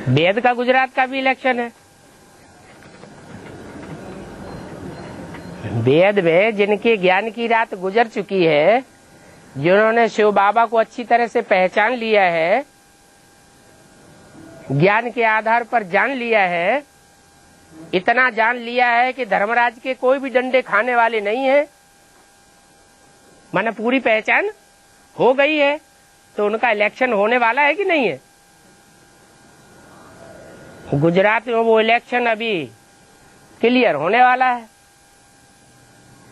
बेहद का गुजरात का भी इलेक्शन है। बेहद में जिनके ज्ञान की रात गुजर चुकी है, जिन्होंने शिव बाबा को अच्छी तरह से पहचान लिया है, ज्ञान के आधार पर जान लिया है, इतना जान लिया है कि धर्मराज के कोई भी डंडे खाने वाले नहीं है, माने पूरी पहचान हो गई है, तो उनका इलेक्शन होने वाला है कि नहीं है? गुजरात में वो इलेक्शन अभी क्लियर होने वाला है,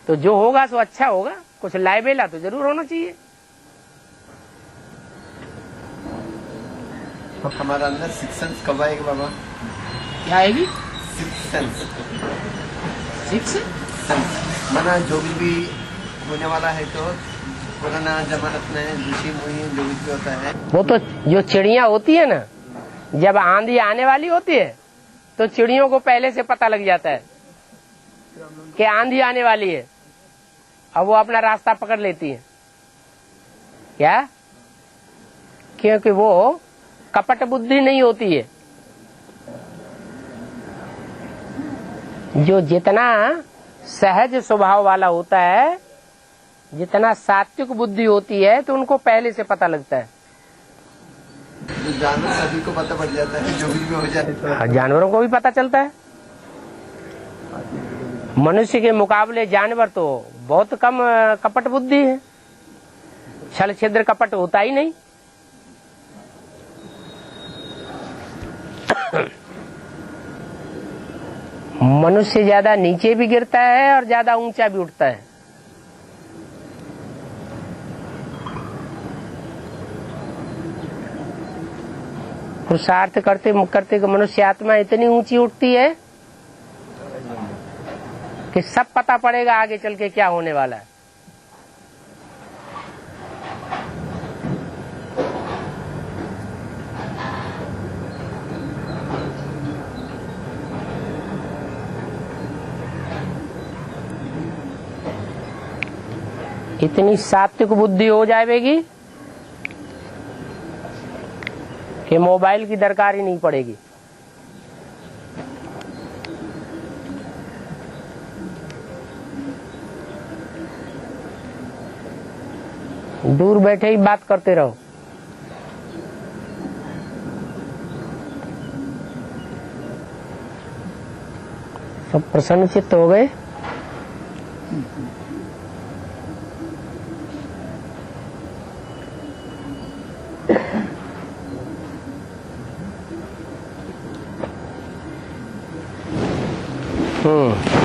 तो जो होगा सो अच्छा होगा, कुछ लाइबेला तो जरूर होना चाहिए। तो हमारा अंदर सिक्स सेंस कब आएगी बाबा? क्या आएगी? Six sense. सिक्स सेंस माना जो भी होने वाला है, तो पुराना जमानत में ऋषि मुनि जो भी होता है, वो तो जो चिड़िया होती है ना, जब आंधी आने वाली होती है तो चिड़ियों को पहले से पता लग जाता है कि आंधी आने वाली है, अब वो अपना रास्ता पकड़ लेती है। क्या? क्योंकि वो कपट बुद्धि नहीं होती है। जो जितना सहज स्वभाव वाला होता है, जितना सात्विक बुद्धि होती है, तो उनको पहले से पता लगता है। जानवर सभी को पता पड़ जाता है, जो भी हो जाए तो जानवरों को भी पता चलता है। मनुष्य के मुकाबले जानवर तो बहुत कम कपट बुद्धि है, छल छिद्र कपट होता ही नहीं। मनुष्य ज्यादा नीचे भी गिरता है और ज्यादा ऊंचा भी उठता है। पुरुषार्थ करते करते मनुष्य आत्मा इतनी ऊंची उठती है कि सब पता पड़ेगा आगे चल के क्या होने वाला है। इतनी सात्विक बुद्धि हो जाएगी कि मोबाइल की दरकार ही नहीं पड़ेगी। दूर बैठे ही बात करते रहो। सब प्रसन्न चित्त हो गए। हम्म